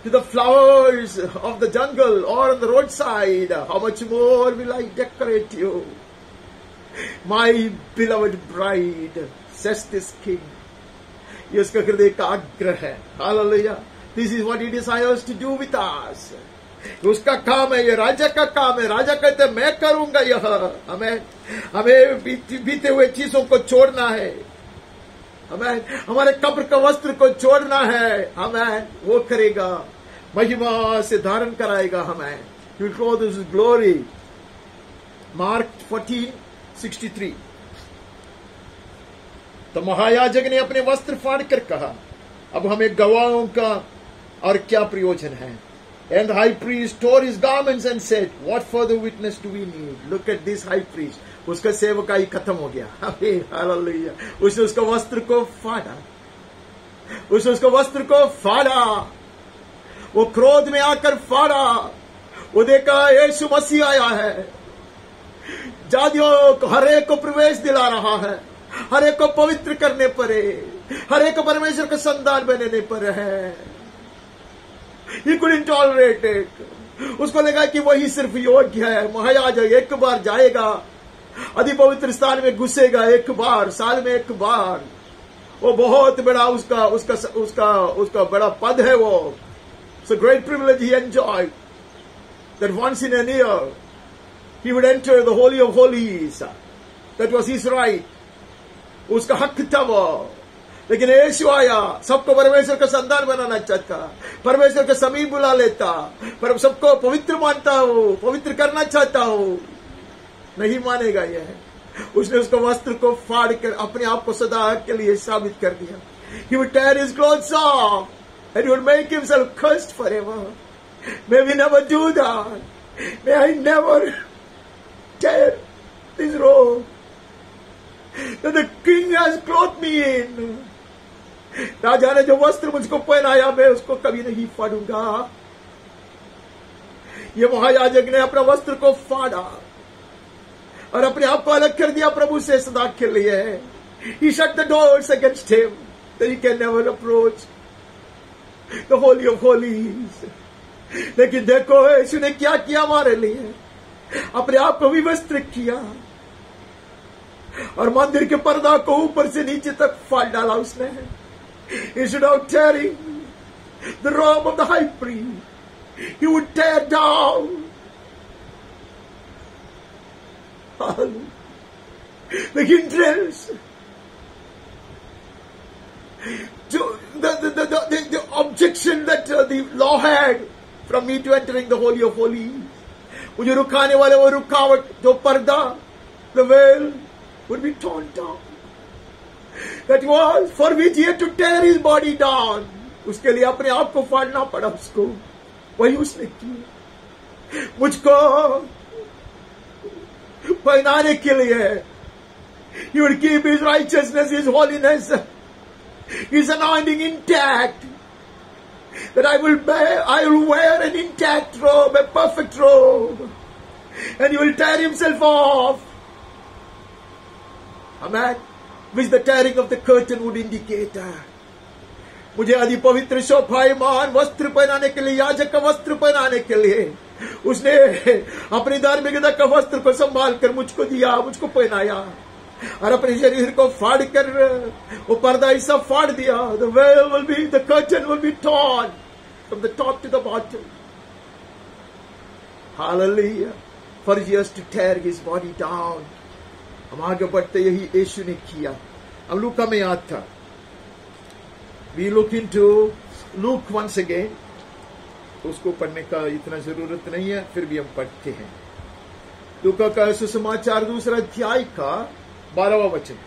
[SPEAKER 1] to the flowers of the jungle or on the roadside, how much more will I decorate you, my beloved bride, says this king. ये उसका हृदय का आग्रह है। Hallelujah. This is what he desires to do with us. उसका काम है, ये राजा का काम है। राजा कहते हैं मैं करूंगा यह। हमें बीते हुए चीजों को छोड़ना है, हमें हमारे कब्र का वस्त्र को छोड़ना है, हमें वो करेगा, महिमा से धारण कराएगा हमें। He will clothe us with glory. Mark 14:63। तो महायाजक ने अपने वस्त्र फाड़ कर कहा, अब हमें गवाहों का और क्या प्रयोजन है? And the high priest tore his garments and said, what further witness do we need? Look at this high priest. उसका सेवकाई खत्म हो गया। हालेलुया। उसने उसका वस्त्र को फाड़ा, उसने उसका वस्त्र को फाड़ा, वो क्रोध में आकर फाड़ा। वो देखा यीशु मसीह आया है, जातियों को हर एक को प्रवेश दिला रहा है, हर एक को पवित्र करने पर है, हर एक को परमेश्वर का संतान बनने पर है। He couldn't tolerate it. उसको लगा कि वही सिर्फ योग्य है। महायाजक एक बार जाएगा, अति पवित्र स्थान में घुसेगा, एक बार साल में एक बार। वो बहुत बड़ा उसका बड़ा पद है वो। It's a great privilege he enjoyed, that once in a year he would enter the Holy of Holies. That was his right. उसका हक था वो। लेकिन यीशु आया, सबको परमेश्वर का संतान बनाना चाहता, परमेश्वर के समीप बुला लेता, पर सबको पवित्र मानता हो, पवित्र करना चाहता हो, नहीं मानेगा यह। उसने उसको वस्त्र को फाड़ कर अपने आप को सदा के लिए साबित कर दिया। He would tear his clothes off and he would make himself cursed forever. May we never do that. May I never tear this robe that the king has clothed me in. राजा ने जो वस्त्र मुझको पहनाया, मैं उसको कभी नहीं फाड़ूंगा। ये महायाजक ने अपना वस्त्र को फाड़ा और अपने आप को अलग कर दिया प्रभु से सदा के लिए। He shut the doors against him, that he can never approach the Holy of Holies. लेकिन देखो यीशु ने क्या किया हमारे लिए, अपने आप को विवस्त्र किया और मंदिर के पर्दा को ऊपर से नीचे तक फाड़ डाला उसने। Instead of tearing the robe of the high priest, he would tear down the hindrance, the objection that the law had from me to entering the Holy of Holies. मुझे रुकाने वाले वो रुकावट, जो पर्दा, the veil would be torn down. That was for which he had to tear his body down. उसके लिए अपने आप को फाड़ना पड़ा उसको, वही उसने किया। मुझको पहनाने के लिए he would keep his righteousness, his holiness, his anointing intact. That I will wear an intact robe, a perfect robe. And he will tear himself off. Amen. Which the tearing of the curtain would indicate. मुझे अधि पवित्र शोभायमान वस्त्र पहनाने के लिए, याजक का वस्त्र पहनाने के लिए उसने अपनी धार्मिकता का वस्त्र को संभाल कर मुझको दिया, मुझको पहनाया, और अपने शरीर को फाड़ कर वो पर्दा ऐसा फाड़ दिया. The veil will be, the curtain will be torn from the top to the bottom. Hallelujah. For he has to tear his body down. हम आगे बढ़ते यही यीशु ने किया. अब लूका में याद था. We look into Luke once again. उसको पढ़ने का इतना जरूरत नहीं है, फिर भी हम पढ़ते हैं. लूका का सुसमाचार 2 अध्याय का 12वां वचन.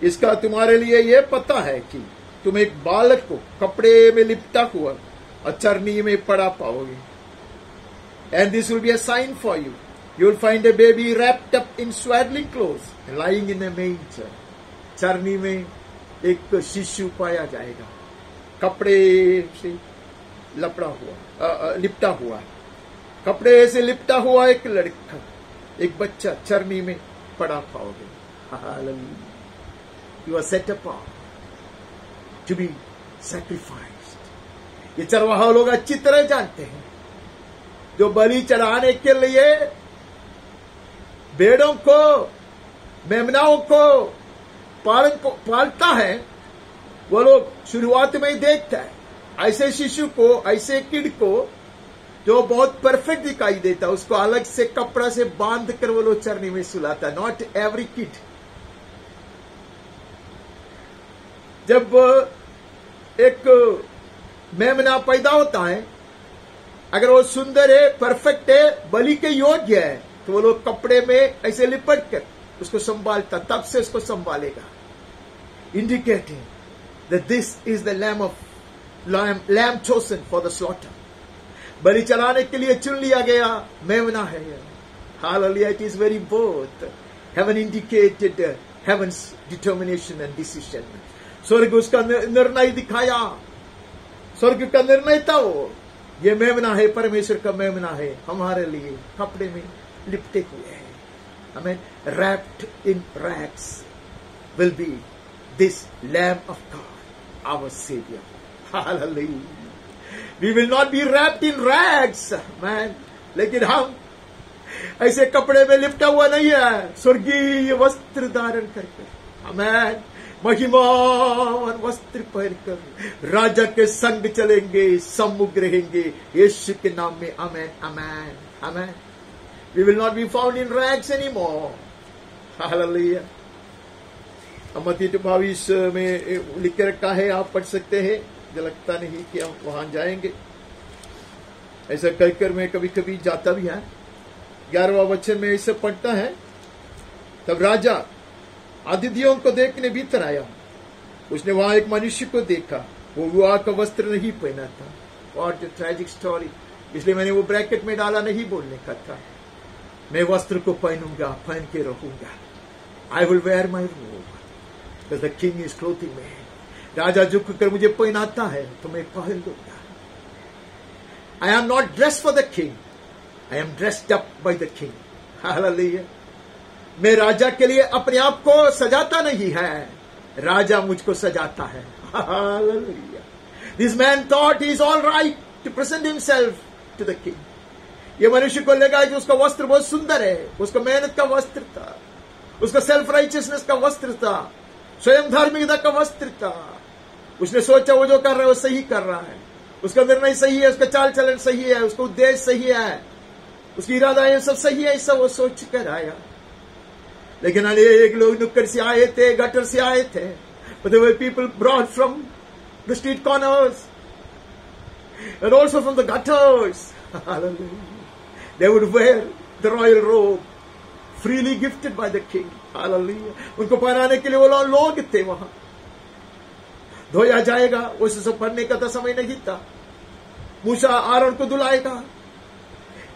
[SPEAKER 1] इसका तुम्हारे लिए यह पता है कि तुम एक बालक को कपड़े में लिपटा हुआ और चरनी में पड़ा पाओगे. And this will be a sign for you. You will find a baby wrapped up in swaddling clothes and lying in a manger. चरनी में एक शिशु पाया जाएगा, कपड़े से लिपटा हुआ, कपड़े से लिपटा हुआ एक लड़का, एक बच्चा चरनी में पड़ा पाओगे. Hallelujah. You are set apart to be sacrificed. ये चरवाहा लोग अच्छी तरह जानते हैं, जो बलि चढ़ाने के लिए भेड़ों को, मेमनाओं को पालता है, वो लोग शुरुआत में ही देखता है ऐसे शिशु को, ऐसे किड को जो बहुत परफेक्ट दिखाई देता, उसको अलग से कपड़ा से बांध कर वो लोग चरनी में सुलाता. Not every kid. जब एक मेमना पैदा होता है, अगर वो सुंदर है, परफेक्ट है, बलि के योग्य है, तो वो लोग कपड़े में ऐसे लिपट कर उसको संभालता, तब से उसको संभालेगा. Indicating that this is the lamb chosen for the slaughter. बलि चलाने के लिए चुन लिया गया मेमना है. Hallelujah. It is very both. Heaven indicated heaven's determination and decision. स्वर्ग उसका निर्णय दिखाया, स्वर्ग का निर्णय था वो. ये मेमना है, परमेश्वर का मेमना है, हमारे लिए कपड़े में लिपटे हुए हैं. Amen. Wrapped in rags will be this Lamb of God, our Savior. Hallelujah. We will not be wrapped in rags, man. लेकिन हम ऐसे कपड़े में लिपटा हुआ नहीं है, स्वर्गीय वस्त्र धारण करके, amen, महिमावान वस्त्र पहनकर राजा के संग चलेंगे, सम्मुख रहेंगे यीशु के नाम में. amen, amen, amen. We will not be found in rags anymore. Hallelujah. मत्ती 22 में लिख के रखा है, आप पढ़ सकते हैं. मुझे लगता नहीं कि हम वहां जाएंगे. ऐसा कहकर मैं कभी कभी जाता भी है. 11वां वचन में ऐसे पढ़ता है, तब राजा अतिथियों को देखने भीतर आया. उसने वहां एक मनुष्य को देखा, वो विवाह का वस्त्र नहीं पहना था. What a tragic story. इसलिए मैंने वो ब्रैकेट में डाला, नहीं बोलने का था. मैं वस्त्र को पहनूंगा, पहन के रहूंगा. I will wear my robe because the king is clothing me. राजा झुक कर मुझे पहनाता है तो मैं पहन लूंगा. I am not dressed for the king. I am dressed up by the king. Hallelujah. मैं राजा के लिए अपने आप को सजाता नहीं है, राजा मुझको सजाता है. Hallelujah. This man thought he is all right to present himself to the king. ये मनुष्य को लगा कि उसका वस्त्र बहुत सुंदर है, उसका मेहनत का वस्त्र था, उसका सेल्फ राइचियसनेस का वस्त्र था, स्वयं धार्मिकता का वस्त्र था. उसने सोचा वो जो कर रहा है वो सही कर रहा है, उसका निर्णय सही है, उसका चाल चलन सही है, उसका उद्देश्य सही है, उसकी इरादाएं सब सही है, ऐसा वो सोच कर आया. लेकिन अनेक लोग नुक्कड़ से आए थे, गटर से आए थे. But there were people brought from the street corners and also from the gutters. Hallelujah. They would wear the royal robe freely gifted by the king. Hallelujah. उनको पहनाने के लिए वो लोग थे वहां. धोया जाएगा, उसे सब पढ़ने का तो समय नहीं था. मूसा आरोन को धुलाएगा.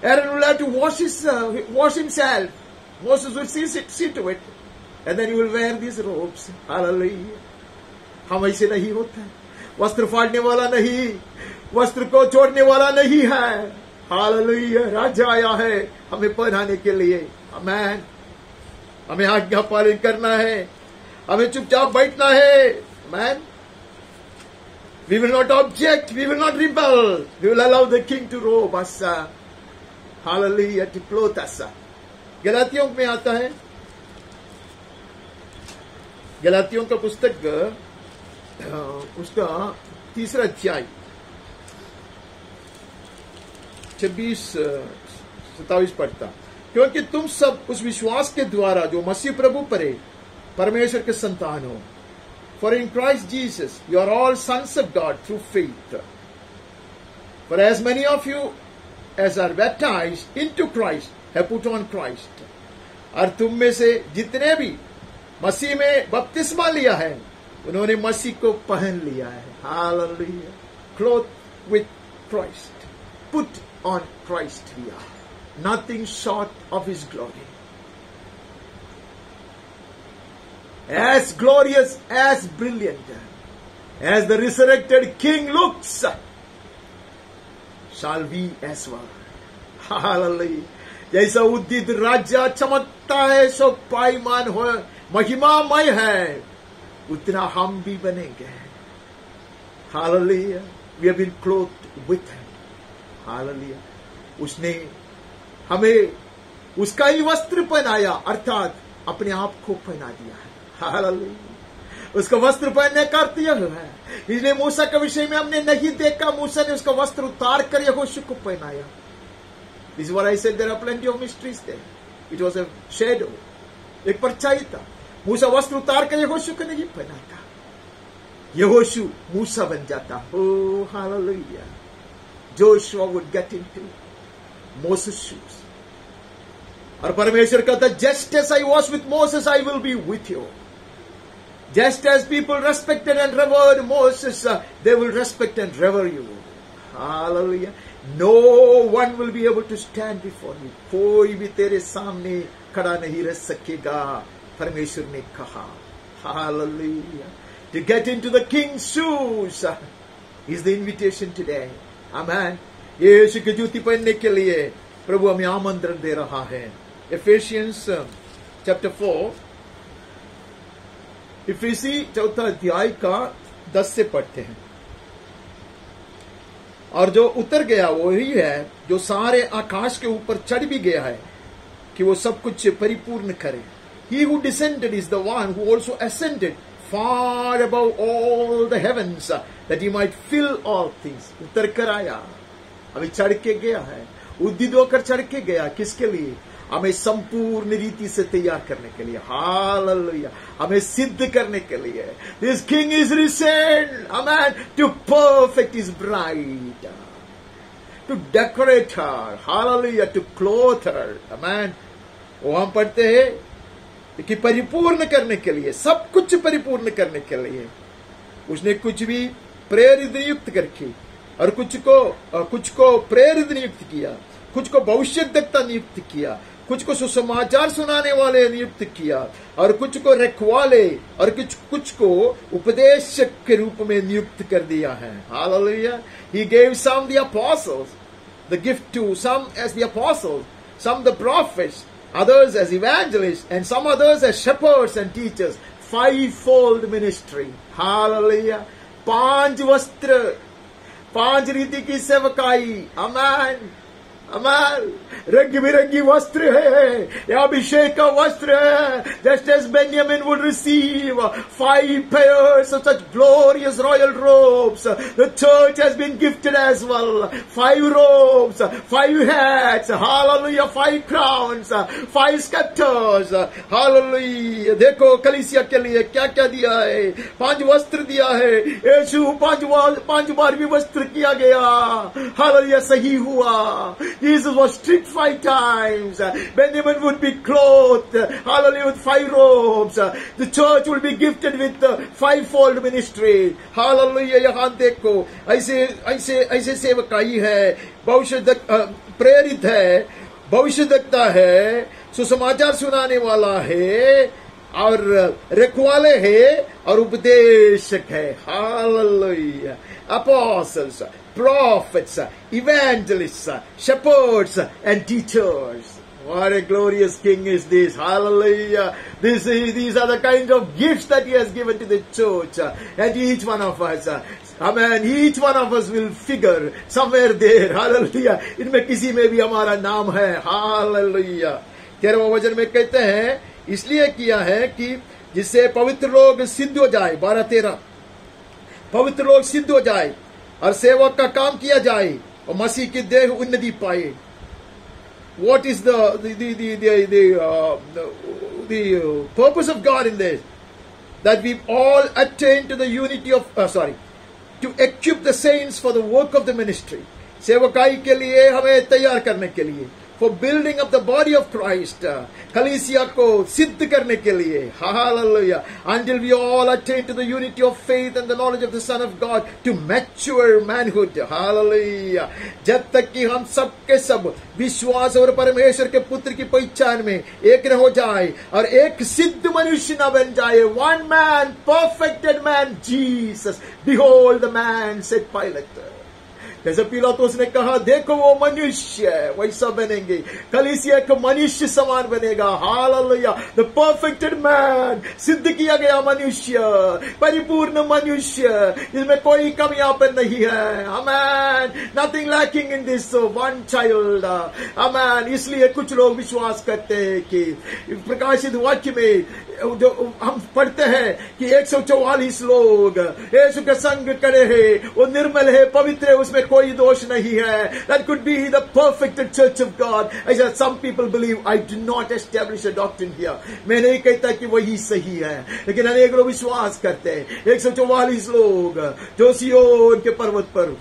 [SPEAKER 1] Aaron will have to wash himself. Moses will see to it, and then he will wear these robes. Hallelujah. हम ऐसे नहीं होते. वस्त्र फाड़ने वाला नहीं, वस्त्र को छोड़ने वाला नहीं है. हालेलुया, राजा आया है हमें पहनाने के लिए। आमेन। हमें आज्ञा पालन करना है, हमें चुपचाप बैठना है। आमेन। We will not object, we will not rebel, we will allow the king to robe us, hallelujah, to clothe us. गलातियों में आता है, गलातियों का पुस्तक उसका 3 अध्याय 26-27 पढ़ता, क्योंकि तुम सब उस विश्वास के द्वारा जो मसीह प्रभु पर है परमेश्वर के संतान हो। For in Christ Jesus you are all sons of God through faith. For as many of you as are baptized into Christ have put on Christ. और तुम में से जितने भी मसीह में बपतिस्मा लिया है उन्होंने मसीह को पहन लिया है। Hallelujah. Clothed with Christ. Put on Christ we are. Nothing short of his glory. As glorious, as brilliant, as the resurrected King looks, shall we as well. Hallelujah. जैसा उद्दित राजा चमकता है, सो पाईमान हो महिमामय है, उतना हम भी बनेंगे। Hallelujah. We have been clothed with him. Hallelujah. उसने हमें उसका ही वस्त्र पहनाया, अर्थात अपने आप को पहना दिया है। हालेलुया। उसका वस्त्र पहनने का अर्थ यह है, इसलिए मूसा के विषय में हमने नहीं देखा, मूसा ने उसका वस्त्र उतार कर यहोशू को पहनाया। This is what I said, there are plenty of mysteries there. It was a shadow, एक परछाई था। मूसा वस्त्र उतार कर यहोशू को नहीं पहनाता, यहोशू मूसा बन जाता। Oh hallelujah. Joshua would get into Moses' shoes. और परमेश्वर कहता, just as I was with Moses, I will be with you. Just as people respected and revered Moses, they will respect and revere you. Hallelujah. No one will be able to stand before you. कोई भी तेरे सामने खड़ा नहीं रह सकेगा, परमेश्वर ने कहा। Hallelujah. To get into the king's shoes is the invitation today. Amen. यीशु की जूती पहनने के लिए प्रभु हमें आमंत्रण दे रहा है। Ephesians chapter 4, इफिसी 4 अध्याय का 10 से पढ़ते हैं। और जो उतर गया वही है जो सारे आकाश के ऊपर चढ़ भी गया है कि वो सब कुछ परिपूर्ण करे। He who descended is the one who also ascended far above all the heavens that he might fill all things. उतर कर आया, अभी चढ़ के गया है, उद्दित होकर चढ़ के गया। किसके लिए? हमें संपूर्ण रीति से तैयार करने के लिए। हालेलुया। हमें सिद्ध करने के लिए। This king is risen, amen, to perfect his bride, to decorate her, hallelujah, to clothe her, amen। वो हम पढ़ते हैं कि परिपूर्ण करने के लिए, सब कुछ परिपूर्ण करने के लिए उसने कुछ भी प्रेरित नियुक्त करके और कुछ को प्रेरित नियुक्त किया, कुछ को भविष्यद्वक्ता नियुक्त किया, कुछ को सुसमाचार सुनाने वाले नियुक्त किया, और कुछ को रखवाले, और कुछ को उपदेशक के रूप में नियुक्त कर दिया है। Hallelujah. He gave some the apostles, the gift to some as the apostles, some the prophets, others as evangelists, and some others as shepherds and teachers. Fivefold ministry. Hallelujah. 5 वस्त्र, 5 रीति की सेवकाई। अमान अमान, रंग बिरंगी वस्त्र है, अभिषेक का वस्त्र है। Just as Benjamin would receive 5 pairs of such glorious royal robes, the church has been gifted as well. 5 robes, 5 hats, hallelujah, 5 crowns, 5 scepters, hallelujah। देखो कलीसिया के लिए क्या क्या दिया है, 5 वस्त्र दिया है। यीशु 5 बार भी वस्त्र किया गया, हालेलुया, सही हुआ। Jesus was stripped 5 times. Benjamin would be clothed, hallelujah, with 5 robes. The church will be gifted with the 5-fold ministry. Hallelujah. यहाँ देखो ऐसे सेवकाई है, भविष्य प्रेरित है, भविष्यद्वक्ता है, सुसमाचार सुनाने वाला है, और रखवाले है और उपदेशक है। Hallelujah. apostles, prophets, evangelists, shepherds and teachers. What a glorious king is this. Hallelujah. These are the kind of gifts that he has given to the church. And each one of us, amen, each one of us will figure somewhere there. Hallelujah. इनमें किसी में भी हमारा नाम है। Hallelujah. 13वां वचन में कहते हैं, इसलिए किया है कि जिससे पवित्र लोग सिद्ध हो जाए। 12-13, पवित्र लोग सिद्ध हो जाए और सेवक का काम किया जाए और मसीह की देह उन्नति पाए। What is the purpose of God in this? That we all attain to the unity of, to equip the saints for the work of the ministry. सेवकाई के लिए हमें तैयार करने के लिए, for building up the body of Christ, कलीसिया को सिद्ध करने के लिए। Hallelujah. Until we all attain to the unity of faith and the knowledge of the Son of God, to mature manhood. Hallelujah. जब तक कि हम सब के सब विश्वास और परमेश्वर के पुत्र की पहचान में एक न हो जाए और एक सिद्ध मनुष्य न बन जाए। One man, perfected man, Jesus. Behold the man, said Pilate. जैसे पिलातुस ने कहा, देखो वो मनुष्य है, वैसा बनेंगे। कलीसिया एक मनुष्य समान बनेगा। हालेलुया। द परफेक्टेड मैन, सिद्ध किया गया मनुष्य, परिपूर्ण मनुष्य, इसमें कोई कमी यहाँ पर नहीं है। Amen. Nothing lacking in this one child. Amen. इसलिए कुछ लोग विश्वास करते हैं कि प्रकाशित वाक्य में जो हम पढ़ते हैं कि 144 लोग यीशु के संग खड़े हैं, वो निर्मल है, पवित्र है, उसमें कोई दोष नहीं है। That could be the perfected church of God. I said some people believe. I do not establish a doctrine here. मैं नहीं कहता कि वही सही है, लेकिन अनेक लोग विश्वास करते हैं। 144 लोग जो सिय्योन के पर्वत पर,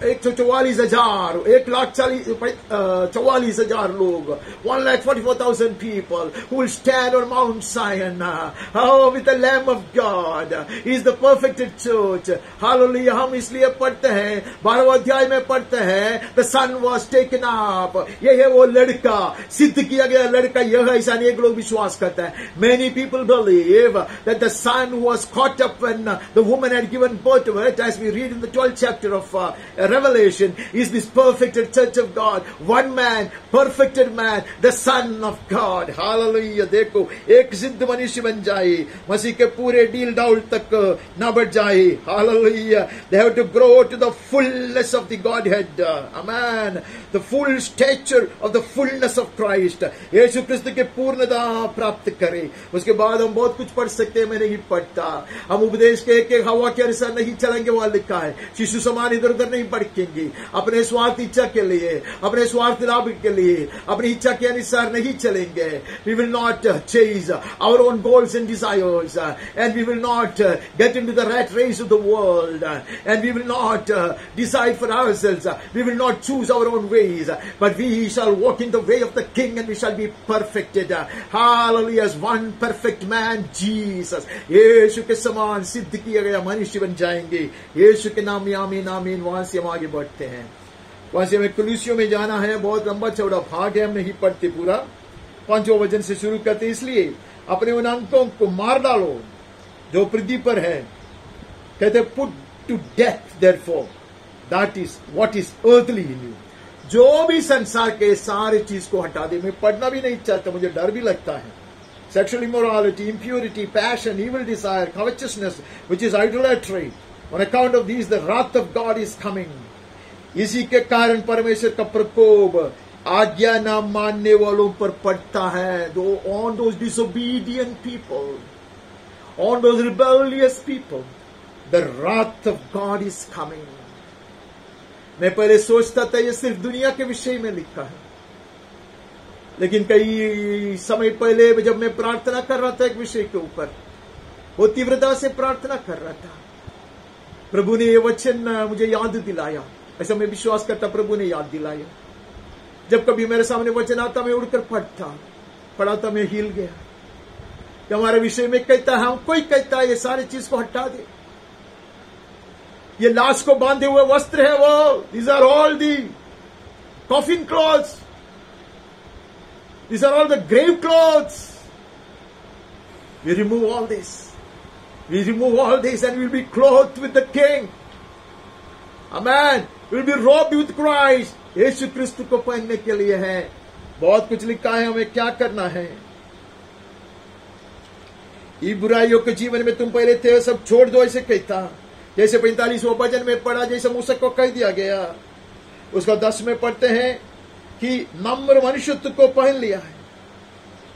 [SPEAKER 1] 144,000, 1,44,000 लोग, 1,44,000 people who will stand on Mount Zion. Oh, with the Lamb of God. He is the perfected church. Hallelujah. हम इसलिए पढ़ते हैं, 12वें अध्याय में पढ़ते हैं, the son was taken up. ये है वो लड़का, सिद्ध किया गया लड़का, यह है, ऐसा अनेक लोग विश्वास करते हैं। Many people believe that the son was caught up when the woman had given birth to it, as we read in the 12th chapter of Revelation, is this perfected church of God. One man, perfected man, the Son of God. Hallelujah. देखो, एक सिद्ध मनुष्य बन जाए, मसीह के पूरे deal डाउल तक ना बढ़ जाए। Hallelujah. They have to grow to the fullness of the Godhead. Amen. The full stature of the fullness of Christ. यीशु क्रिस्त के पूर्णता प्राप्त करें। उसके बाद हम बहुत कुछ पढ़ सकते हैं, मैं नहीं पढ़ता। हम उपदेश के एक हवा के अनुसार नहीं चलेंगे, वहां लिखा है। शिशु समान इधर उधर नहीं भटकेंगे, अपने स्वार्थ इच्छा के लिए, अपने स्वार्थ लाभ के लिए, अपनी इच्छा के अनुसार नहीं चलेंगे। We will not chase our own goals and desires, and we will not get into the rat race of the world, and we will not decide for ourselves. We will not choose our own ways, but we shall walk in the way of the King, and we shall be perfected. Hallelujah. As one perfect man, Jesus. यीशु के समान सिद्ध किया गया मनुष्य बन जाएंगे। यीशु के नाम में आमीन आमीन। वहां से हम आगे बढ़ते हैं। वहां से हमें कुलूसियों में जाना है। बहुत लंबा चौड़ा भाग है, हम नहीं पढ़ते पूरा। 5वें वचन से शुरू करते, इसलिए अपने उन अंकों को मार डालो जो पृथ्वी पर है। कहते put to death therefore that is what is earthly in you. जो भी संसार के सारे चीज को हटा दे। मैं पढ़ना भी नहीं चाहता, मुझे डर भी लगता है। Sexual immorality, impurity, passion, evil desire, covetousness, which is idolatry. On account of these, the wrath of God is coming. इसी के कारण परमेश्वर का प्रकोप आज्ञा न मानने वालों पर पड़ता है। On those disobedient people, on those rebellious people, the wrath of God is coming. मैं पहले सोचता था ये सिर्फ दुनिया के विषय में लिखा है, लेकिन कई समय पहले जब मैं प्रार्थना कर रहा था एक विषय के ऊपर, वो तीव्रता से प्रार्थना कर रहा था, प्रभु ने ये वचन मुझे याद दिलाया। ऐसा मैं विश्वास करता प्रभु ने याद दिलाया। जब कभी मेरे सामने वचन आता, मैं उड़कर पढ़ा था, मैं हिल गया। कि हमारे विषय में कहता है, हम कोई कहता है ये सारी चीज को हटा दे, ये लाश को बांधे हुए वस्त्र है वो, these are all the coffin clothes, these are all the grave clothes. We remove all this. We remove all this and we'll be clothed with the King. Amen. We'll be robed with Christ. यीशु क्रिस्त को पहनने के लिए है। बहुत कुछ लिखा है हमें क्या करना है। ये बुराइयों के जीवन में तुम पहले थे सब छोड़ दो, ऐसे कहता। जैसे 45वां भजन में पढ़ा, जैसे मूसा को कह दिया गया। उसका 10 में पढ़ते हैं कि नम्र मनुष्यत्व को पहन लिया है।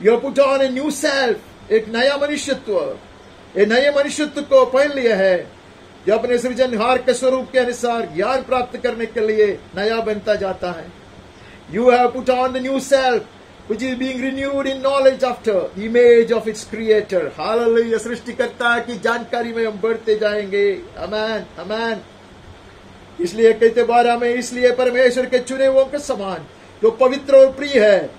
[SPEAKER 1] You put on a new self, एक नया मनुष्यत्व, एक नए मनुष्यत्व को पहन लिया है जो अपने सृजनहार के स्वरूप के अनुसार ज्ञान प्राप्त करने के लिए नया बनता जाता है। You have put on the new self, which is being renewed in knowledge after the image of its creator. Hallelujah. सृष्टिकर्ता की जानकारी में हम बढ़ते जाएंगे। Amen, amen. इसलिए कहते 12 में, इसलिए परमेश्वर के चुने हुओं के समान जो पवित्र और प्रिय है,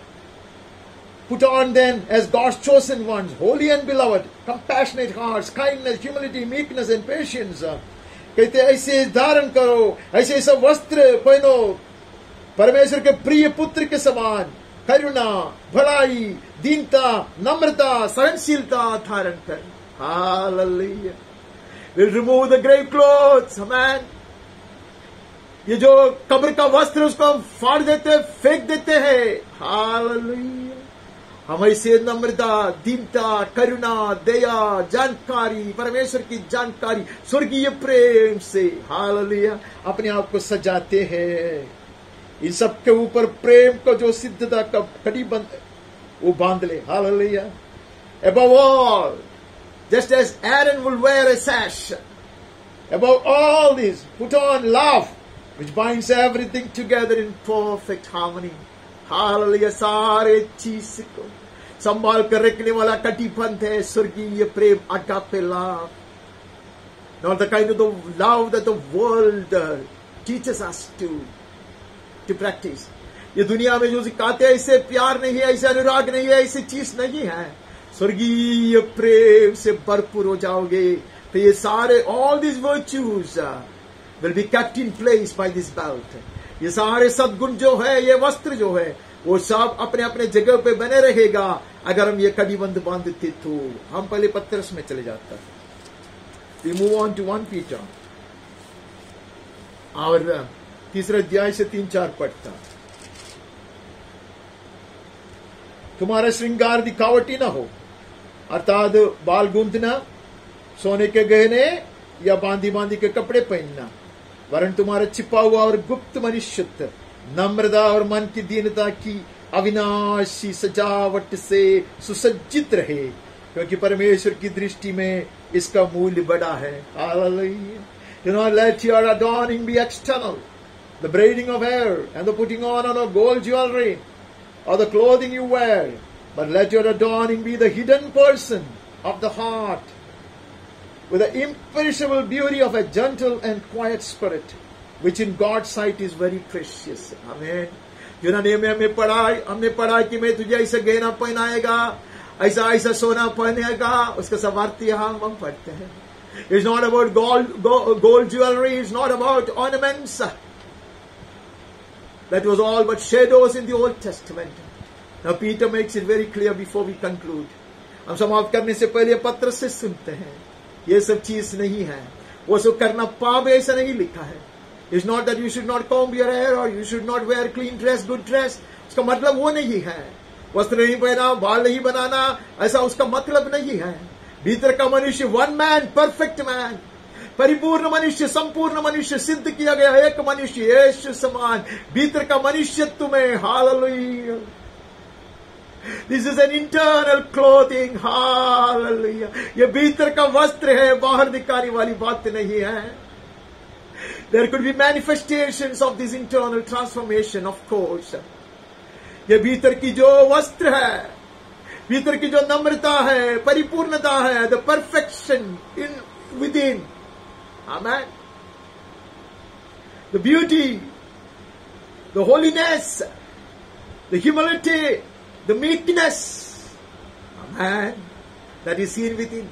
[SPEAKER 1] put on then as God's chosen ones, holy and beloved, compassionate hearts, kindness, humility, meekness and patience. कहते ऐसे धारण करो, ऐसे सब वस्त्र पहनो परमेश्वर के प्रिय पुत्र के समान, करुणा, भलाई, दीनता, नम्रता, सहनशीलता धारण कर। Hallelujah. We'll remove the grave clothes, amen. ये जो कब्र का वस्त्र उसको हम फाड़ देते, फेंक देते हैं। हालेलुया। हम ऐसे नम्रता, दीनता, करुणा, दया, जानकारी, परमेश्वर की जानकारी, स्वर्गीय प्रेम से, हालेलुया, अपने आप को सजाते हैं। इन सब के ऊपर प्रेम को जो सिद्धता का कड़ी बंद वो बांध ले। Hallelujah. Above all, just as Aaron will wear a sash, above all this, put on love, which binds everything together in perfect harmony. Hallelujah. सारे चीज को संभाल कर रखने वाला कटिबंध है स्वर्गीय प्रेम, agape love, not the kind of the love that the world teaches us to practice. ये दुनिया में जो सिखाते हैं ऐसे प्यार नहीं है, ऐसे अनुराग नहीं है, ऐसी चीज नहीं है। स्वर्गीय प्रेम से भरपूर हो जाओगे तो ये सारे all these virtues will be kept in place by this belt. ये सारे सद्गुण जो है, ये वस्त्र जो है, वो सब अपने अपने जगह पे बने रहेगा अगर हम ये कड़ीबंद बांधते तो। हम पहले पत्रस में चले जाते हैं। We move on to 1 Peter और 3 अध्याय से 3-4 पढ़ता। तुम्हारा श्रृंगार दिखावटी ना हो, अर्थात बाल गूंथना, सोने के गहने या बांधी बांधी के कपड़े पहनना, वरन तुम्हारा छिपा हुआ और गुप्त मनुष्यत्व नम्रता और मन की दीनता की अविनाशी सजावट से सुसज्जित रहे, क्योंकि परमेश्वर की दृष्टि में इसका मूल्य बड़ा है। Hallelujah. Do not let your adorning be external, the braiding of hair and the putting on of gold jewelry or the clothing you wear, but let your adorning be the hidden person of the heart, with the imperishable beauty of a gentle and quiet spirit, which in God's sight is very precious. Amen. यूनानी में हमने पढ़ा कि मैं तुझे ऐसा गहना पहनाएगा, ऐसा ऐसा सोना पहनेगा, उसका सवार्थ यहाँ हम पढ़ते हैं। It's not about gold jewelry, it's not about ornaments. That was all but shadows in the Old Testament. Now Peter makes it very clear before we conclude. हम समाप्त करने से पहले पत्र से सुनते हैं, ये सब चीज नहीं है, वो सब करना पाप, ऐसा नहीं लिखा है। It's not that you should not comb your hair or you should not wear clean dress, good dress. उसका मतलब वो नहीं है। वस्त्र नहीं पहना, बाल नहीं बनाना, ऐसा उसका मतलब नहीं है। भीतर का मनुष्य, वन मैन, परफेक्ट मैन, परिपूर्ण मनुष्य, संपूर्ण मनुष्य, सिद्ध किया गया एक मनुष्य, यीशु समान भीतर का मनुष्यत्व में। Hallelujah. This is an internal clothing. Hallelujah. ये भीतर का वस्त्र है, बाहर दिखाने वाली बात नहीं है। There could be manifestations of this internal transformation, of course. ये भीतर की जो वस्त्र है, भीतर की जो नम्रता है, परिपूर्णता है, the perfection in within. Amen. The beauty, the holiness, the humility, the meekness, amen, that is seen within.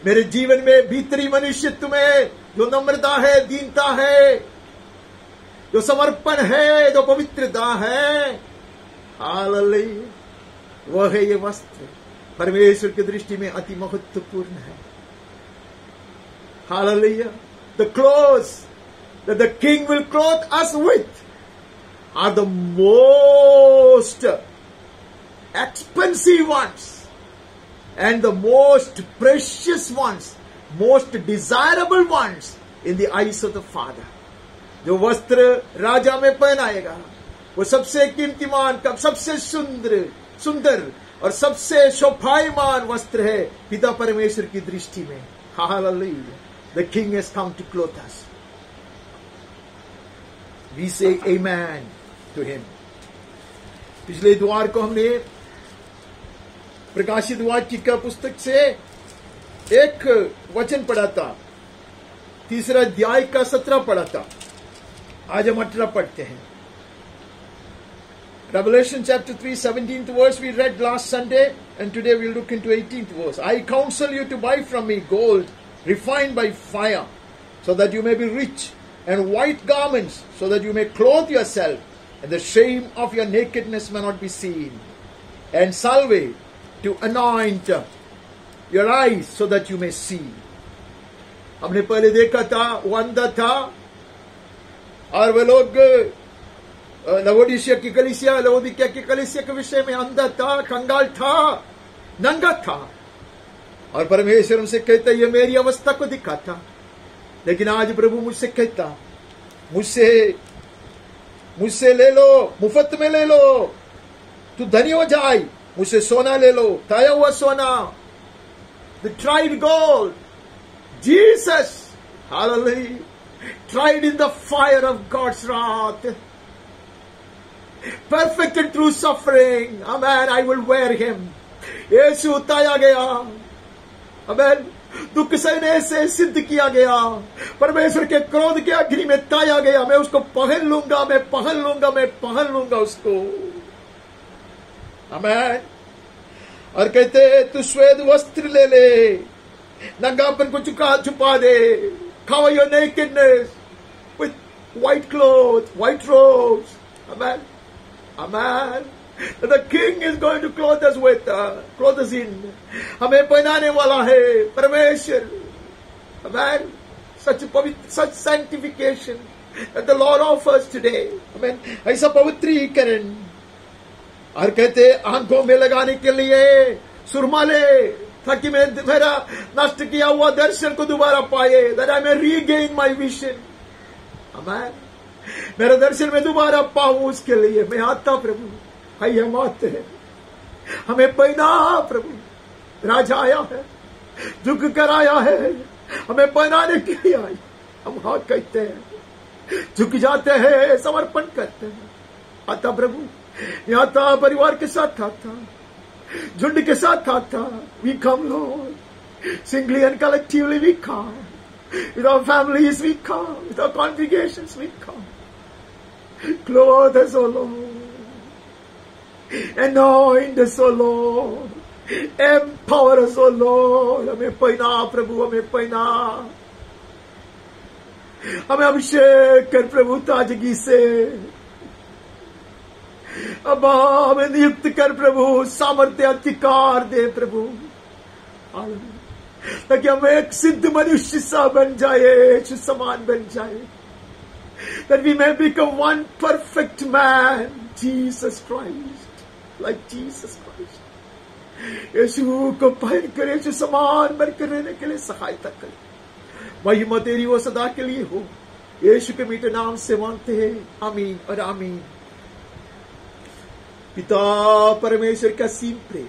[SPEAKER 1] मेरे जीवन में भीतरी मनुष्यत्व में जो नम्रता है, दीनता है, जो समर्पण है, जो पवित्रता है, हालेलुया, वह है ये वस्त्र। परमेश्वर की दृष्टि में अति महत्वपूर्ण है। Hallelujah. The clothes that the king will clothe us with are the most expensive ones and the most precious ones, most desirable ones in the eyes of the Father. जो वस्त्र राजा में पहनाएगा वो सबसे कीमतीमान का सबसे सुंदर और सबसे शोभायमान वस्त्र है पिता परमेश्वर की दृष्टि में। Hallelujah. The king has come to clothe us. We say amen to him. पिछले द्वार को हमने प्रकाशित वाक्य का पुस्तक से एक वचन पढ़ा था, 3 अध्याय का 17 पढ़ा था। आज हम 18 पढ़ते हैं। Revelation chapter 3, 17th verse we read last Sunday, and today we'll look into 18th verse. I counsel you to buy from me gold refined by fire, so that you may be rich, and white garments, so that you may clothe yourself, and the shame of your nakedness may not be seen, and salve to anoint your eyes, so that you may see. हमने पहले देखा था वो अंधा था और वे लोग लवोदिकिया की कलीसिया के विषय में अंधा था, कंगाल था, नंगा था, और परमेश्वर उनसे कहता ये मेरी अवस्था को दिखाता। लेकिन आज प्रभु मुझसे कहता मुझसे ले लो, मुफ्त में ले लो, तू धनी हो जाए, मुझसे सोना ले लो, ताया हुआ सोना, the tried gold, Jesus, hallelujah, tried in the fire of God's wrath, perfect and true suffering, amen, I will wear him. यीशु उताया गया, amen, दुख सहने से सिद्ध किया गया, परमेश्वर के क्रोध के अग्नि में ताया गया, मैं उसको पहन लूंगा उसको, amen। और कहते तू श्वेत वस्त्र ले ले, नंगापन को छुपा दे, cover your nakedness with white clothes, white robes, amen, amen। The king is going to clothe us in, हमें पहनाने वाला है परमेश्वर, amen, such sanctification that the Lord offers today, amen, ऐसा पवित्रीकरण। और कहते आंखों में लगाने के लिए सुरमा ले, ताकि मैं मेरा नष्ट किया हुआ दर्शन को दोबारा पाए, that I may regain my vision, amen, मेरा दर्शन में दोबारा पाऊं, उसके लिए मैं आता प्रभु, आइए हम आते हैं, हमें पहना प्रभु, राजा आया है, झुक कर आया है, हमें पहनाने के लिए आया, हम हाँ कहते हैं, झुक जाते हैं, समर्पण करते हैं, आता प्रभु, यहाँ था परिवार के साथ आता, झुंड के साथ आता, we come Lord, singly and collectively we come, with our families we come, with our congregations we come, clothe us O Lord, anoint us O Lord, empower us O Lord, हमें पहना प्रभु, हमें पहना, हमें अभिषेक कर प्रभु ताजगी से, अब हमें नियुक्त कर प्रभु, सामर्थ्य अधिकार दे प्रभु, ताकि हम एक सिद्ध मनुष्य सा बन जाए, समान बन जाए, that we may become one perfect man, Jesus Christ, like Jesus Christ, यीशु को पहन कर यीशु समान बनकर रहने के लिए सहायता कर, महिमा तेरी वो सदा के लिए हो, यीशु के मीठे नाम से मांगते हैं, आमीन और आमीन। पिता परमेश्वर का असीम प्रेम,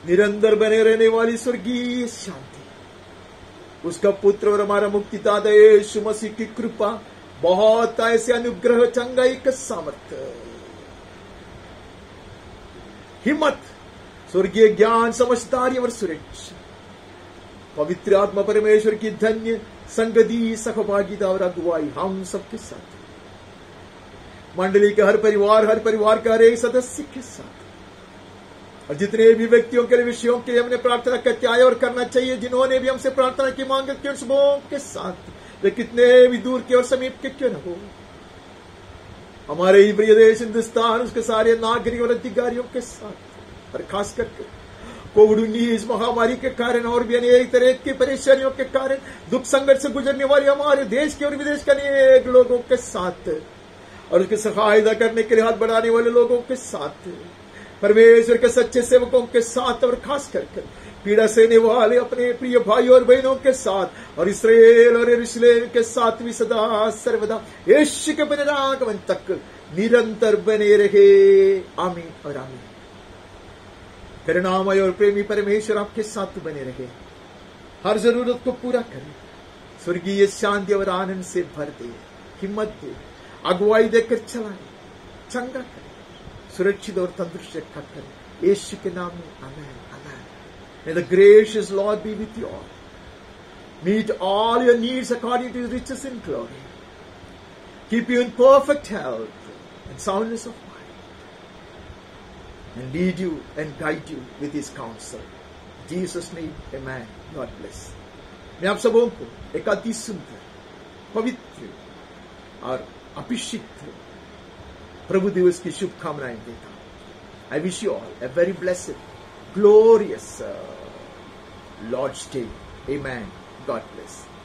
[SPEAKER 1] निरंतर बने रहने वाली स्वर्गीय शांति, उसका पुत्र और हमारा मुक्तिदाता यीशु मसीह की कृपा, बहुत ऐसे अनुग्रह, चंगाई का सामर्थ्य, हिम्मत, स्वर्गीय ज्ञान, समझदारी और सुरक्षा, पवित्र आत्मा परमेश्वर की धन्य संगति, सहभागिता और अगुवाई हम सबके साथ, मंडली के हर परिवार का हर एक सदस्य के साथ, और जितने भी व्यक्तियों के लिए, विषयों के लिए हमने प्रार्थना करके आए और करना चाहिए, जिन्होंने भी हमसे प्रार्थना की मांग की, उन सबों के साथ, वे कितने भी दूर के और समीप के क्यों न हो, हमारे ही प्रिय देश हिंदुस्तान, उसके सारे नागरिक और अधिकारियों के साथ, और खास करके कोविड-19 महामारी के कारण और भी अनेक तरह की परेशानियों के कारण दुख संकट से गुजरने वाले हमारे देश के और विदेश के अनेक लोगों के साथ और उसकी सहायता करने के लिए हाथ बढ़ाने वाले लोगों के साथ, परमेश्वर के सच्चे सेवकों के साथ और खास करके पीड़ा सहने वाले अपने प्रिय भाइयों और बहनों के साथ और इसराइल और यरूशलेम के साथ भी सदा सर्वदा यीशु के पुनरागमन तक निरंतर बने रहे। आमीन और आमीन। करुणामय और प्रेमी परमेश्वर आपके साथ बने रहे, हर जरूरत को पूरा करे, स्वर्गीय शांति और आनंद से भर दे, हिम्मत दे, अगुवाई देकर चलाए, चंगा करे, सुरक्षित और तंदुरुस्त रखा करे, यीशु के नाम में आमीन आमीन। May the gracious Lord be with you all. Meet all your needs according to his riches in glory. Keep you in perfect health and soundness of mind. And lead you and guide you with his counsel. In Jesus' name, amen. God bless. मैं आप सबों को एक अति सुंदर, पवित्र और अभिषिक्त प्रभु दिवस की शुभकामनाएं देता हूं। I wish you all a very blessed, glorious Lord's Day. Amen. God bless.